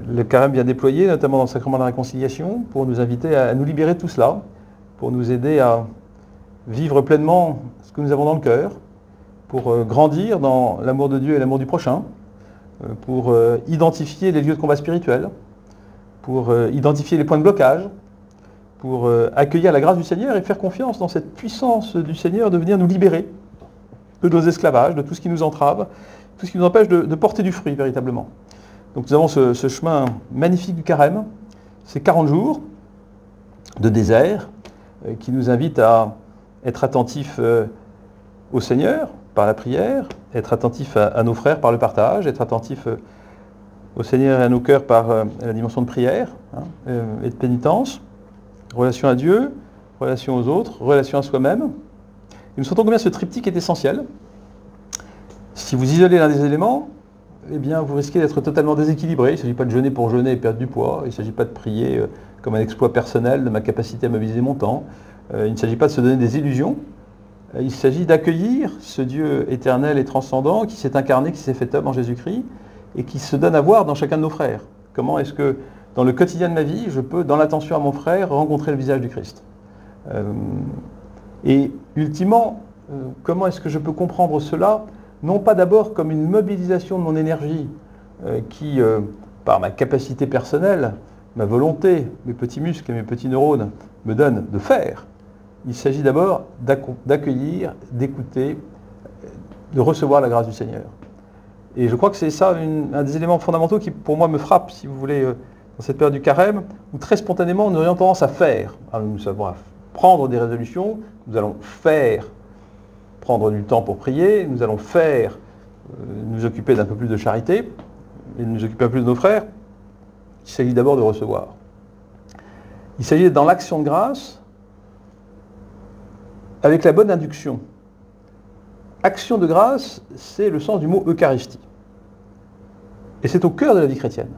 le carême vient déployer, notamment dans le sacrement de la réconciliation, pour nous inviter à nous libérer de tout cela, pour nous aider à vivre pleinement ce que nous avons dans le cœur, pour grandir dans l'amour de Dieu et l'amour du prochain, pour identifier les lieux de combat spirituel, pour identifier les points de blocage, pour accueillir la grâce du Seigneur et faire confiance dans cette puissance du Seigneur de venir nous libérer de nos esclavages, de tout ce qui nous entrave, tout ce qui nous empêche de porter du fruit véritablement. Donc nous avons ce chemin magnifique du carême, ces 40 jours de désert qui nous invitent à être attentifs au Seigneur par la prière, être attentifs à nos frères par le partage, être attentifs au Seigneur et à nos cœurs par la dimension de prière et de pénitence, relation à Dieu, relation aux autres, relation à soi-même. Et nous sentons combien ce triptyque est essentiel. Si vous isolez l'un des éléments, eh bien, vous risquez d'être totalement déséquilibré. Il ne s'agit pas de jeûner pour jeûner et perdre du poids. Il ne s'agit pas de prier comme un exploit personnel de ma capacité à mobiliser mon temps. Il ne s'agit pas de se donner des illusions. Il s'agit d'accueillir ce Dieu éternel et transcendant qui s'est incarné, qui s'est fait homme en Jésus-Christ et qui se donne à voir dans chacun de nos frères. Comment est-ce que, dans le quotidien de ma vie, je peux, dans l'attention à mon frère, rencontrer le visage du Christ. Et ultimement, comment est-ce que je peux comprendre cela, non pas d'abord comme une mobilisation de mon énergie qui, par ma capacité personnelle, ma volonté, mes petits muscles et mes petits neurones, me donne de faire. Il s'agit d'abord d'accueillir, d'écouter, de recevoir la grâce du Seigneur. Et je crois que c'est ça un des éléments fondamentaux qui, pour moi, me frappe, si vous voulez, dans cette période du carême, où très spontanément, nous aurions tendance à faire. Alors, nous savons prendre des résolutions, nous allons faire, prendre du temps pour prier, nous allons faire, nous occuper d'un peu plus de charité, et nous occuper un peu plus de nos frères. Il s'agit d'abord de recevoir. Il s'agit d'être dans l'action de grâce, avec la bonne induction. Action de grâce, c'est le sens du mot Eucharistie. Et c'est au cœur de la vie chrétienne.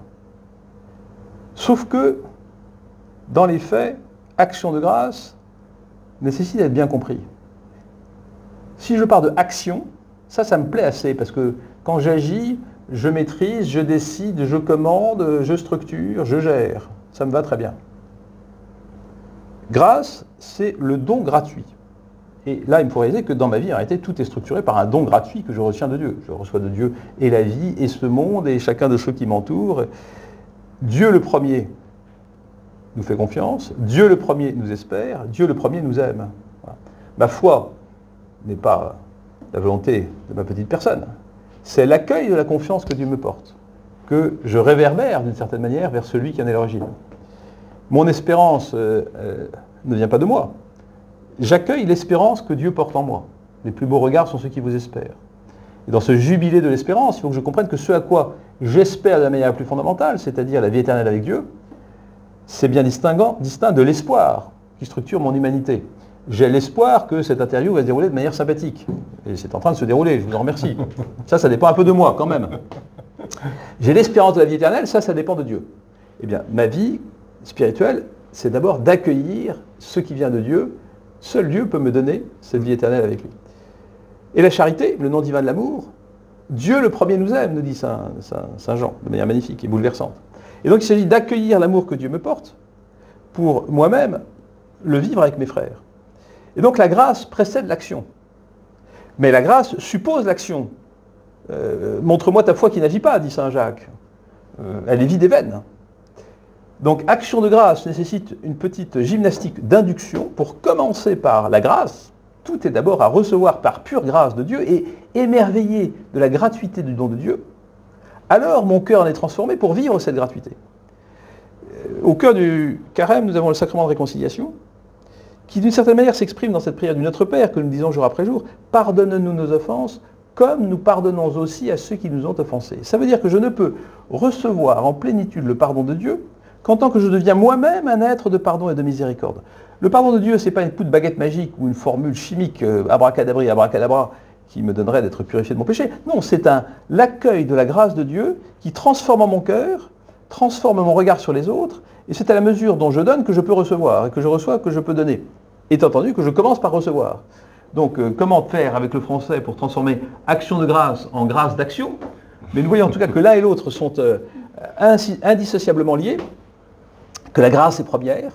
Sauf que, dans les faits, action de grâce nécessite d'être bien compris. Si je pars de action, ça me plaît assez, parce que quand j'agis, je maîtrise, je décide, je commande, je structure, je gère. Ça me va très bien. Grâce, c'est le don gratuit. Et là, il me faut réaliser que dans ma vie, en réalité, tout est structuré par un don gratuit que je retiens de Dieu. Je reçois de Dieu et la vie, et ce monde, et chacun de ceux qui m'entourent. Dieu le premier nous fait confiance, Dieu le premier nous espère, Dieu le premier nous aime. Voilà. Ma foi n'est pas la volonté de ma petite personne, c'est l'accueil de la confiance que Dieu me porte, que je réverbère d'une certaine manière vers celui qui en est l'origine. Mon espérance ne vient pas de moi. J'accueille l'espérance que Dieu porte en moi. Les plus beaux regards sont ceux qui vous espèrent. Et dans ce jubilé de l'espérance, il faut que je comprenne que ce à quoi j'espère de la manière la plus fondamentale, c'est-à-dire la vie éternelle avec Dieu, c'est bien distinct de l'espoir qui structure mon humanité. J'ai l'espoir que cette interview va se dérouler de manière sympathique. Et c'est en train de se dérouler, je vous en remercie. Ça dépend un peu de moi quand même. J'ai l'espérance de la vie éternelle, ça dépend de Dieu. Eh bien, ma vie spirituelle, c'est d'abord d'accueillir ce qui vient de Dieu. Seul Dieu peut me donner cette vie éternelle avec lui. Et la charité, le nom divin de l'amour, Dieu le premier nous aime, nous dit Saint Jean, de manière magnifique et bouleversante. Et donc il s'agit d'accueillir l'amour que Dieu me porte pour moi-même le vivre avec mes frères. Et donc la grâce précède l'action. Mais la grâce suppose l'action. Montre-moi ta foi qui n'agit pas, dit Saint Jacques. Elle est vide et vaine. Donc action de grâce nécessite une petite gymnastique d'induction pour commencer par la grâce. Tout est d'abord à recevoir par pure grâce de Dieu et émerveillé de la gratuité du don de Dieu. Alors mon cœur en est transformé pour vivre cette gratuité. Au cœur du carême, nous avons le sacrement de réconciliation qui d'une certaine manière s'exprime dans cette prière du Notre Père que nous disons jour après jour. Pardonne-nous nos offenses comme nous pardonnons aussi à ceux qui nous ont offensés. Ça veut dire que je ne peux recevoir en plénitude le pardon de Dieu qu'en tant que je deviens moi-même un être de pardon et de miséricorde. Le pardon de Dieu, ce n'est pas une coup de baguette magique ou une formule chimique, abracadabri, abracadabra, qui me donnerait d'être purifié de mon péché. Non, c'est l'accueil de la grâce de Dieu qui transforme mon cœur, transforme mon regard sur les autres, et c'est à la mesure dont je donne que je peux recevoir, et que je reçois que je peux donner. Étant entendu que je commence par recevoir. Donc, comment faire avec le français pour transformer action de grâce en grâce d'action? Mais nous voyons en tout cas que l'un et l'autre sont indissociablement liés, que la grâce est première,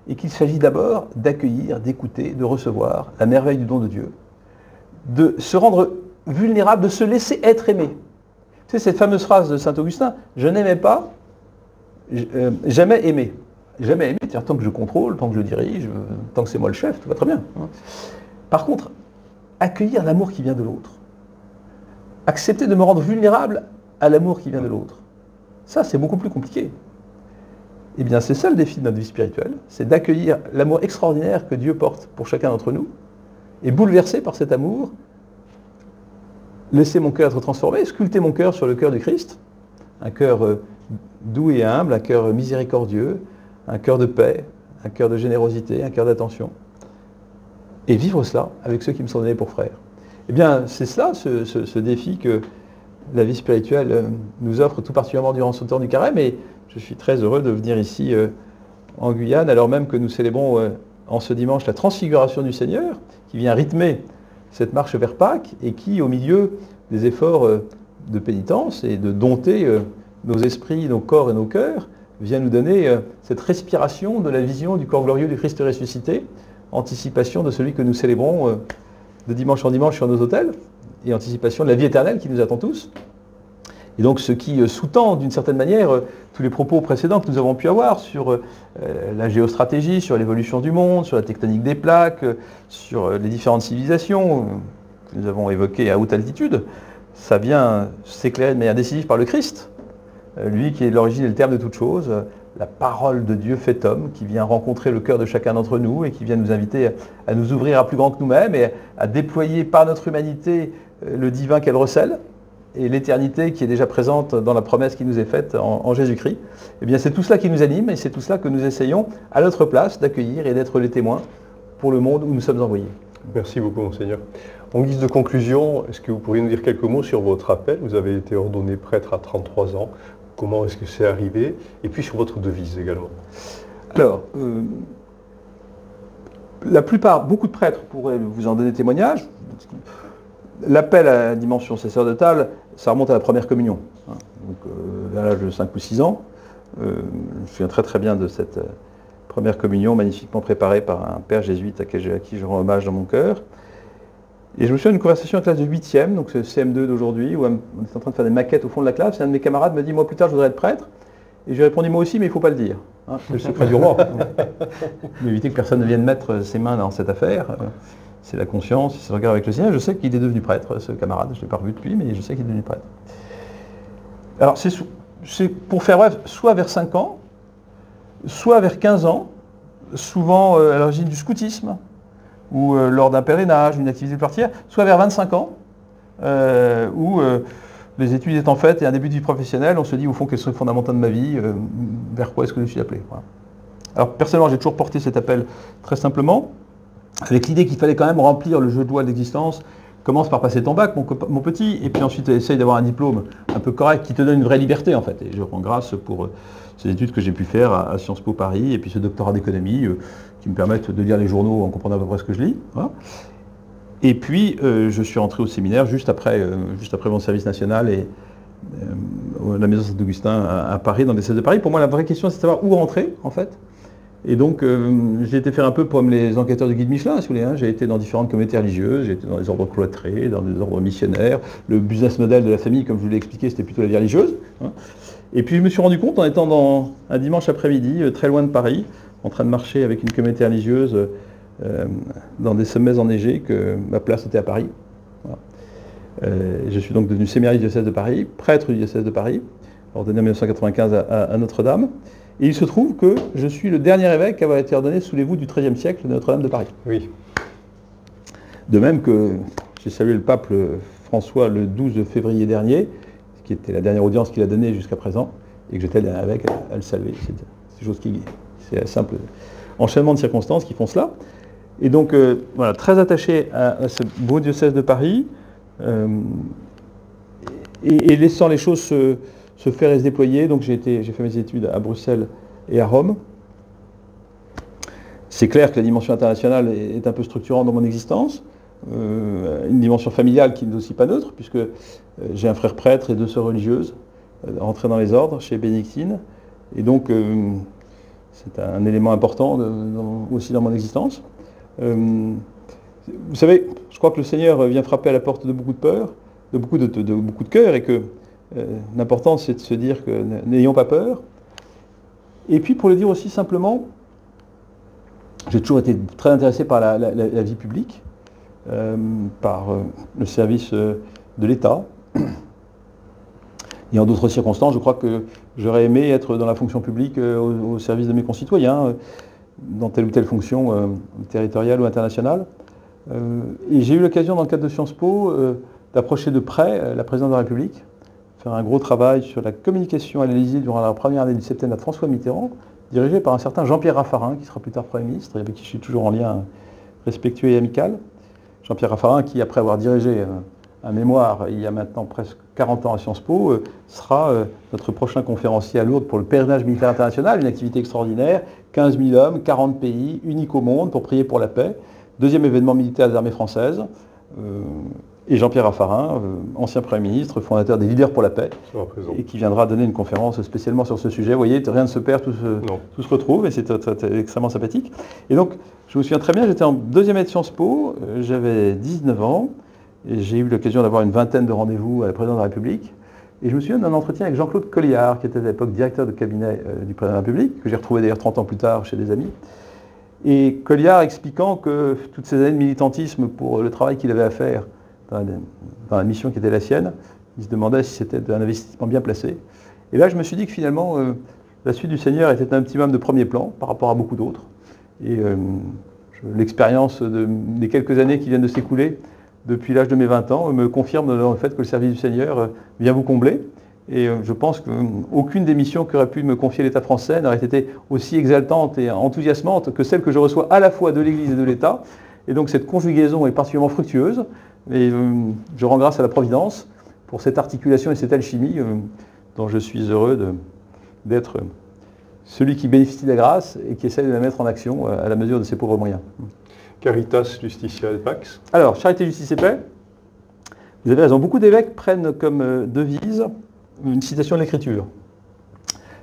et qu'il s'agit d'abord d'accueillir, d'écouter, de recevoir la merveille du don de Dieu, de se rendre vulnérable, de se laisser être aimé. Tu sais, cette fameuse phrase de saint Augustin, « Je n'aimais pas, jamais aimé ». Jamais aimé, c'est-à-dire tant que je contrôle, tant que je dirige, tant que c'est moi le chef, tout va très bien. Par contre, accueillir l'amour qui vient de l'autre. Accepter de me rendre vulnérable à l'amour qui vient de l'autre. Ça, c'est beaucoup plus compliqué. Eh bien, c'est ça le défi de notre vie spirituelle, c'est d'accueillir l'amour extraordinaire que Dieu porte pour chacun d'entre nous, et bouleversé par cet amour, laisser mon cœur être transformé, sculpter mon cœur sur le cœur du Christ, un cœur doux et humble, un cœur miséricordieux, un cœur de paix, un cœur de générosité, un cœur d'attention, et vivre cela avec ceux qui me sont donnés pour frères. Eh bien, c'est cela, ce défi que la vie spirituelle nous offre tout particulièrement durant ce temps du carême, et je suis très heureux de venir ici en Guyane, alors même que nous célébrons en ce dimanche la transfiguration du Seigneur, qui vient rythmer cette marche vers Pâques, et qui, au milieu des efforts de pénitence et de dompter nos esprits, nos corps et nos cœurs, vient nous donner cette respiration de la vision du corps glorieux du Christ ressuscité, anticipation de celui que nous célébrons de dimanche en dimanche sur nos autels, et anticipation de la vie éternelle qui nous attend tous. Et donc ce qui sous-tend d'une certaine manière tous les propos précédents que nous avons pu avoir sur la géostratégie, sur l'évolution du monde, sur la tectonique des plaques, sur les différentes civilisations que nous avons évoquées à haute altitude, ça vient s'éclairer de manière décisive par le Christ, lui qui est l'origine et le terme de toute chose, la parole de Dieu fait homme, qui vient rencontrer le cœur de chacun d'entre nous et qui vient nous inviter à nous ouvrir à plus grand que nous-mêmes et à déployer par notre humanité le divin qu'elle recèle et l'éternité qui est déjà présente dans la promesse qui nous est faite en Jésus-Christ. Eh bien, c'est tout cela qui nous anime et c'est tout cela que nous essayons à notre place d'accueillir et d'être les témoins pour le monde où nous sommes envoyés. Merci beaucoup, Monseigneur. En guise de conclusion, est-ce que vous pourriez nous dire quelques mots sur votre appel? Vous avez été ordonné prêtre à 33 ans. Comment est-ce que c'est arrivé? Et puis sur votre devise également. Alors, beaucoup de prêtres pourraient vous en donner témoignage. l'appel à la dimension sacerdotale, ça remonte à la première communion. Hein. Donc, à l'âge de 5 ou 6 ans, je me souviens très très bien de cette première communion magnifiquement préparée par un père jésuite à qui je rends hommage dans mon cœur. Et je me souviens d'une conversation en classe de 8e, donc c'est CM2 d'aujourd'hui, où on était en train de faire des maquettes au fond de la classe, et un de mes camarades me dit « Moi plus tard je voudrais être prêtre ». Et j'ai répondu « Moi aussi, mais il ne faut pas le dire hein, ». C'est le secret du roi. Il faut éviter que personne ne vienne mettre ses mains dans cette affaire. C'est la conscience, c'est le regard avec le Seigneur. Je sais qu'il est devenu prêtre, ce camarade, je ne l'ai pas revu depuis, mais je sais qu'il est devenu prêtre. Alors c'est pour faire bref, soit vers 5 ans, soit vers 15 ans, souvent à l'origine du scoutisme, ou lors d'un pèlerinage, une activité particulière, soit vers 25 ans, où les études étant faites et un début de vie professionnelle, on se dit au fond quels sont les fondamentaux de ma vie, vers quoi est-ce que je suis appelé. Voilà. Alors personnellement, j'ai toujours porté cet appel très simplement, avec l'idée qu'il fallait quand même remplir le jeu de loi de l'existence. Commence par passer ton bac, mon petit, et puis ensuite essaye d'avoir un diplôme un peu correct qui te donne une vraie liberté en fait. Et je rends grâce pour ces études que j'ai pu faire à Sciences Po Paris, et puis ce doctorat d'économie qui me permettent de lire les journaux en comprenant à peu près ce que je lis. Voilà. Et puis je suis rentré au séminaire juste après mon service national et la maison Saint-Augustin à Paris, dans le diocèse de Paris. Pour moi, la vraie question, c'est de savoir où rentrer en fait. Et donc, j'ai été faire un peu comme les enquêteurs du guide Michelin, si vous voulez. Hein. J'ai été dans différentes communautés religieuses, j'ai été dans les ordres cloîtrés, dans des ordres missionnaires. Le business model de la famille, comme je vous l'ai expliqué, c'était plutôt la vie religieuse. Hein. Et puis, je me suis rendu compte, en étant un dimanche après-midi, très loin de Paris, en train de marcher avec une communauté religieuse dans des sommets enneigés, que ma place était à Paris. Voilà. Je suis donc devenu séminariste du diocèse de Paris, prêtre du diocèse de Paris, ordonné en 1995 à Notre-Dame. Et il se trouve que je suis le dernier évêque à avoir été ordonné sous les voûtes du XIIIe siècle de Notre-Dame de Paris. Oui. De même que j'ai salué le pape François le 12 février dernier, ce qui était la dernière audience qu'il a donnée jusqu'à présent, et que j'étais le dernier évêque à le saluer. C'est un simple enchaînement de circonstances qui font cela. Et donc, voilà, très attaché à ce beau diocèse de Paris, et laissant les choses se faire et se déployer. Donc j'ai fait mes études à Bruxelles et à Rome. C'est clair que la dimension internationale est un peu structurante dans mon existence. Une dimension familiale qui n'est aussi pas neutre, puisque j'ai un frère prêtre et 2 sœurs religieuses, rentrées dans les ordres chez Bénédictine. Et donc c'est un élément important aussi dans mon existence. Vous savez, je crois que le Seigneur vient frapper à la porte de beaucoup de peurs, de beaucoup de cœurs, et que l'important, c'est de se dire que n'ayons pas peur. Et puis, pour le dire aussi simplement, j'ai toujours été très intéressé par la vie publique, par le service de l'État. Et en d'autres circonstances, je crois que j'aurais aimé être dans la fonction publique au service de mes concitoyens, dans telle ou telle fonction territoriale ou internationale. Et j'ai eu l'occasion, dans le cadre de Sciences Po, d'approcher de près la présidente de la République, faire un gros travail sur la communication à l'Élysée durant la première année du septennat de François Mitterrand, dirigé par un certain Jean-Pierre Raffarin, qui sera plus tard Premier ministre, et avec qui je suis toujours en lien respectueux et amical. Jean-Pierre Raffarin, qui, après avoir dirigé un mémoire il y a maintenant presque 40 ans à Sciences Po, sera notre prochain conférencier à Lourdes pour le pèlerinage militaire international, une activité extraordinaire, 15 000 hommes, 40 pays, unique au monde, pour prier pour la paix. Deuxième événement militaire des armées françaises. Et Jean-Pierre Raffarin, ancien Premier ministre, fondateur des Leaders pour la paix, et qui viendra donner une conférence spécialement sur ce sujet. Vous voyez, rien ne se perd, tout se retrouve, et c'est extrêmement sympathique. Et donc, je me souviens très bien, j'étais en 2e année de Sciences Po, j'avais 19 ans, et j'ai eu l'occasion d'avoir une vingtaine de rendez-vous à la présidence de la République. Et je me souviens d'un entretien avec Jean-Claude Colliard, qui était à l'époque directeur de cabinet du président de la République, que j'ai retrouvé d'ailleurs 30 ans plus tard chez des amis. Et Colliard expliquant que toutes ces années de militantisme pour le travail qu'il avait à faire dans la mission qui était la sienne, il se demandait si c'était un investissement bien placé. Et là, je me suis dit que finalement, la suite du Seigneur était un petit homme de premier plan par rapport à beaucoup d'autres. Et l'expérience des quelques années qui viennent de s'écouler depuis l'âge de mes 20 ans me confirme dans le fait que le service du Seigneur vient vous combler. Et je pense qu'aucune des missions qu'aurait pu me confier l'État français n'aurait été aussi exaltante et enthousiasmante que celle que je reçois à la fois de l'Église et de l'État. Et donc cette conjugaison est particulièrement fructueuse. Et je rends grâce à la Providence pour cette articulation et cette alchimie dont je suis heureux d'être celui qui bénéficie de la grâce et qui essaie de la mettre en action à la mesure de ses pauvres moyens. Caritas Justitia et Pax. Alors, Charité, Justice et Paix. Vous avez raison, beaucoup d'évêques prennent comme devise une citation de l'Écriture.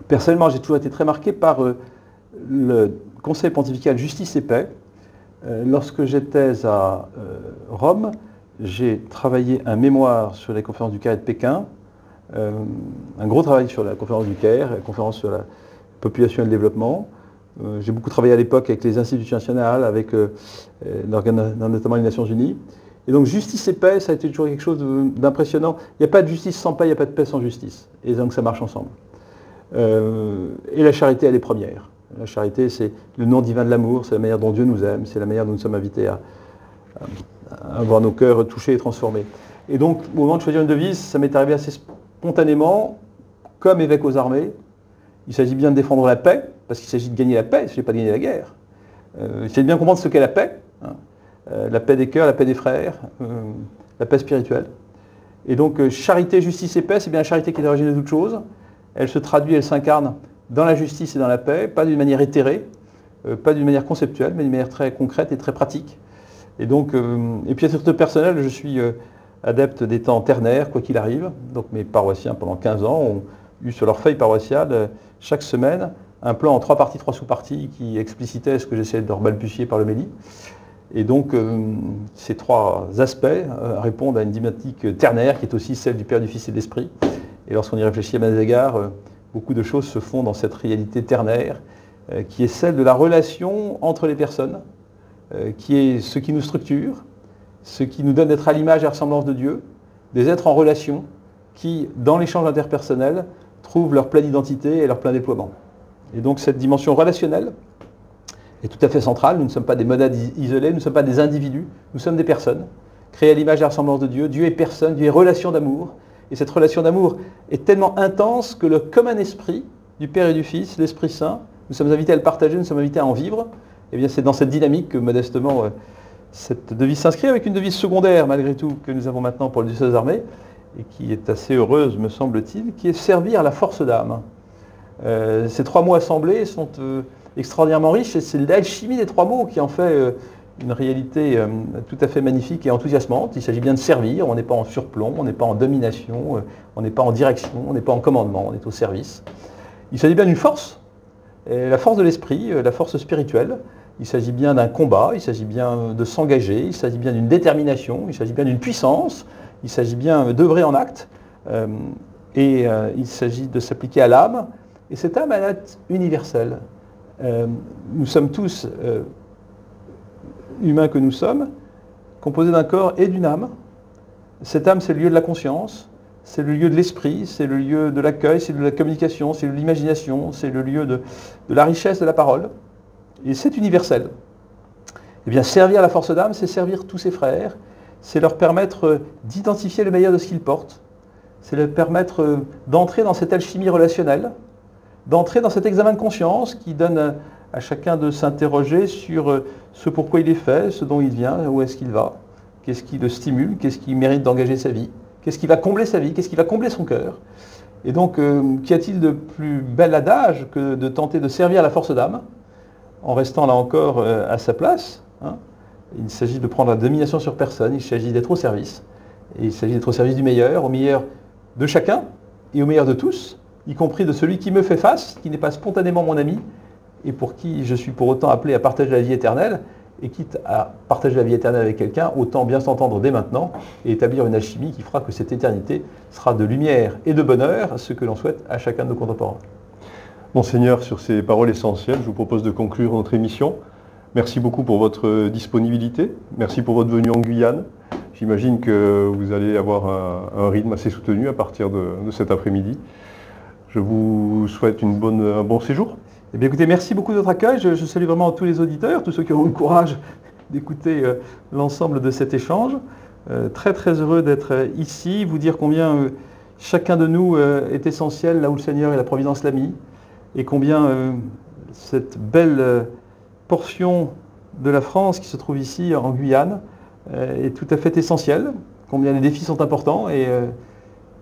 Personnellement, j'ai toujours été très marqué par le Conseil pontifical Justice et Paix. Lorsque j'étais à Rome, j'ai travaillé un mémoire sur les conférences du Caire et de Pékin, un gros travail sur la conférence du Caire, la conférence sur la population et le développement. J'ai beaucoup travaillé à l'époque avec les institutions nationales, avec notamment les Nations Unies. Et donc justice et paix, ça a été toujours quelque chose d'impressionnant. Il n'y a pas de justice sans paix, il n'y a pas de paix sans justice. Et donc ça marche ensemble. Et la charité, elle est première. La charité, c'est le nom divin de l'amour, c'est la manière dont Dieu nous aime, c'est la manière dont nous sommes invités à avoir nos cœurs touchés et transformés. Et donc, au moment de choisir une devise, ça m'est arrivé assez spontanément, comme évêque aux armées. Il s'agit bien de défendre la paix, parce qu'il s'agit de gagner la paix, il ne s'agit pas de gagner la guerre. Il s'agit de bien comprendre ce qu'est la paix, hein. La paix des cœurs, la paix des frères, la paix spirituelle. Et donc, charité, justice et paix, c'est bien la charité qui est l'origine de toute chose. Elle se traduit, elle s'incarne dans la justice et dans la paix, pas d'une manière éthérée, pas d'une manière conceptuelle, mais d'une manière très concrète et très pratique. Et donc, et puis à titre personnel, je suis adepte des temps ternaires, quoi qu'il arrive. Donc mes paroissiens, pendant 15 ans, ont eu sur leur feuille paroissiale, chaque semaine, un plan en 3 parties, 3 sous-parties, qui explicitait ce que j'essayais de leur balbutier par le méli. Et donc, ces 3 aspects répondent à une didactique ternaire, qui est aussi celle du Père, du Fils et de l'Esprit. Et lorsqu'on y réfléchit à mes égards, beaucoup de choses se font dans cette réalité ternaire, qui est celle de la relation entre les personnes, qui est ce qui nous structure, ce qui nous donne d'être à l'image et à la ressemblance de Dieu, des êtres en relation qui, dans l'échange interpersonnel, trouvent leur pleine identité et leur plein déploiement. Et donc cette dimension relationnelle est tout à fait centrale. Nous ne sommes pas des monades isolées, nous ne sommes pas des individus, nous sommes des personnes, créées à l'image et à la ressemblance de Dieu. Dieu est personne, Dieu est relation d'amour. Et cette relation d'amour est tellement intense que le commun esprit du Père et du Fils, l'Esprit Saint, nous sommes invités à le partager, nous sommes invités à en vivre. Et bien c'est dans cette dynamique que modestement cette devise s'inscrit, avec une devise secondaire malgré tout que nous avons maintenant pour le diocèse d'Armée, et qui est assez heureuse me semble-t-il, qui est servir la force d'âme. Ces 3 mots assemblés sont extraordinairement riches, et c'est l'alchimie des 3 mots qui en fait une réalité tout à fait magnifique et enthousiasmante. Il s'agit bien de servir, on n'est pas en surplomb, on n'est pas en domination, on n'est pas en direction, on n'est pas en commandement, on est au service. Il s'agit bien d'une force, la force de l'esprit, la force spirituelle. Il s'agit bien d'un combat, il s'agit bien de s'engager, il s'agit bien d'une détermination, il s'agit bien d'une puissance, il s'agit bien d'œuvrer en acte, et il s'agit de s'appliquer à l'âme. Et cette âme, elle est universelle. Nous sommes tous humains que nous sommes, composés d'un corps et d'une âme. Cette âme, c'est le lieu de la conscience, c'est le lieu de l'esprit, c'est le lieu de l'accueil, c'est de la communication, c'est de l'imagination, c'est le lieu de la richesse de la parole. Et c'est universel. Eh bien, servir la force d'âme, c'est servir tous ses frères, c'est leur permettre d'identifier le meilleur de ce qu'ils portent, c'est leur permettre d'entrer dans cette alchimie relationnelle, d'entrer dans cet examen de conscience qui donne à chacun de s'interroger sur ce pourquoi il est fait, ce dont il vient, où est-ce qu'il va, qu'est-ce qui le stimule, qu'est-ce qui mérite d'engager sa vie, qu'est-ce qui va combler sa vie, qu'est-ce qui va combler son cœur. Et donc, qu'y a-t-il de plus bel adage que de tenter de servir la force d'âme, en restant là encore à sa place, hein. Il s'agit de prendre la domination sur personne, il s'agit d'être au service. Et il s'agit d'être au service du meilleur, au meilleur de chacun et au meilleur de tous, y compris de celui qui me fait face, qui n'est pas spontanément mon ami, et pour qui je suis pour autant appelé à partager la vie éternelle, et quitte à partager la vie éternelle avec quelqu'un, autant bien s'entendre dès maintenant et établir une alchimie qui fera que cette éternité sera de lumière et de bonheur, ce que l'on souhaite à chacun de nos contemporains. Monseigneur, sur ces paroles essentielles, je vous propose de conclure notre émission. Merci beaucoup pour votre disponibilité. Merci pour votre venue en Guyane. J'imagine que vous allez avoir un rythme assez soutenu à partir de cet après-midi. Je vous souhaite un bon séjour. Eh bien, écoutez, merci beaucoup de votre accueil. Je salue vraiment tous les auditeurs, tous ceux qui auront le courage d'écouter l'ensemble de cet échange. Très très heureux d'être ici, vous dire combien chacun de nous est essentiel là où le Seigneur et la Providence l'a mis, et combien cette belle portion de la France qui se trouve ici en Guyane est tout à fait essentielle, combien les défis sont importants, et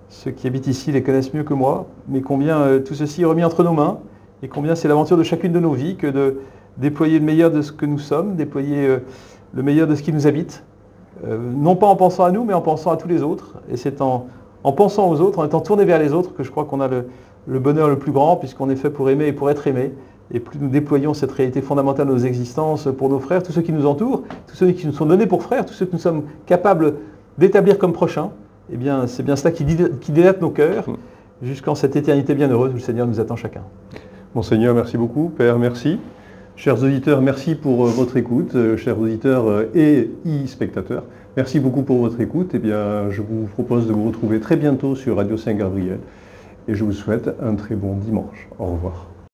ceux qui habitent ici les connaissent mieux que moi, mais combien tout ceci est remis entre nos mains, et combien c'est l'aventure de chacune de nos vies que de déployer le meilleur de ce que nous sommes, déployer le meilleur de ce qui nous habite, non pas en pensant à nous, mais en pensant à tous les autres. Et c'est en pensant aux autres, en étant tourné vers les autres, que je crois qu'on a le bonheur le plus grand, puisqu'on est fait pour aimer et pour être aimé. Et plus nous déployons cette réalité fondamentale de nos existences pour nos frères, tous ceux qui nous entourent, tous ceux qui nous sont donnés pour frères, tous ceux que nous sommes capables d'établir comme prochains, eh bien, c'est bien cela qui dilate nos cœurs, jusqu'en cette éternité bienheureuse où le Seigneur nous attend chacun. Monseigneur, merci beaucoup. Père, merci. Chers auditeurs, merci pour votre écoute. Chers auditeurs et e-spectateurs, merci beaucoup pour votre écoute. Eh bien, je vous propose de vous retrouver très bientôt sur Radio Saint-Gabriel. Et je vous souhaite un très bon dimanche. Au revoir.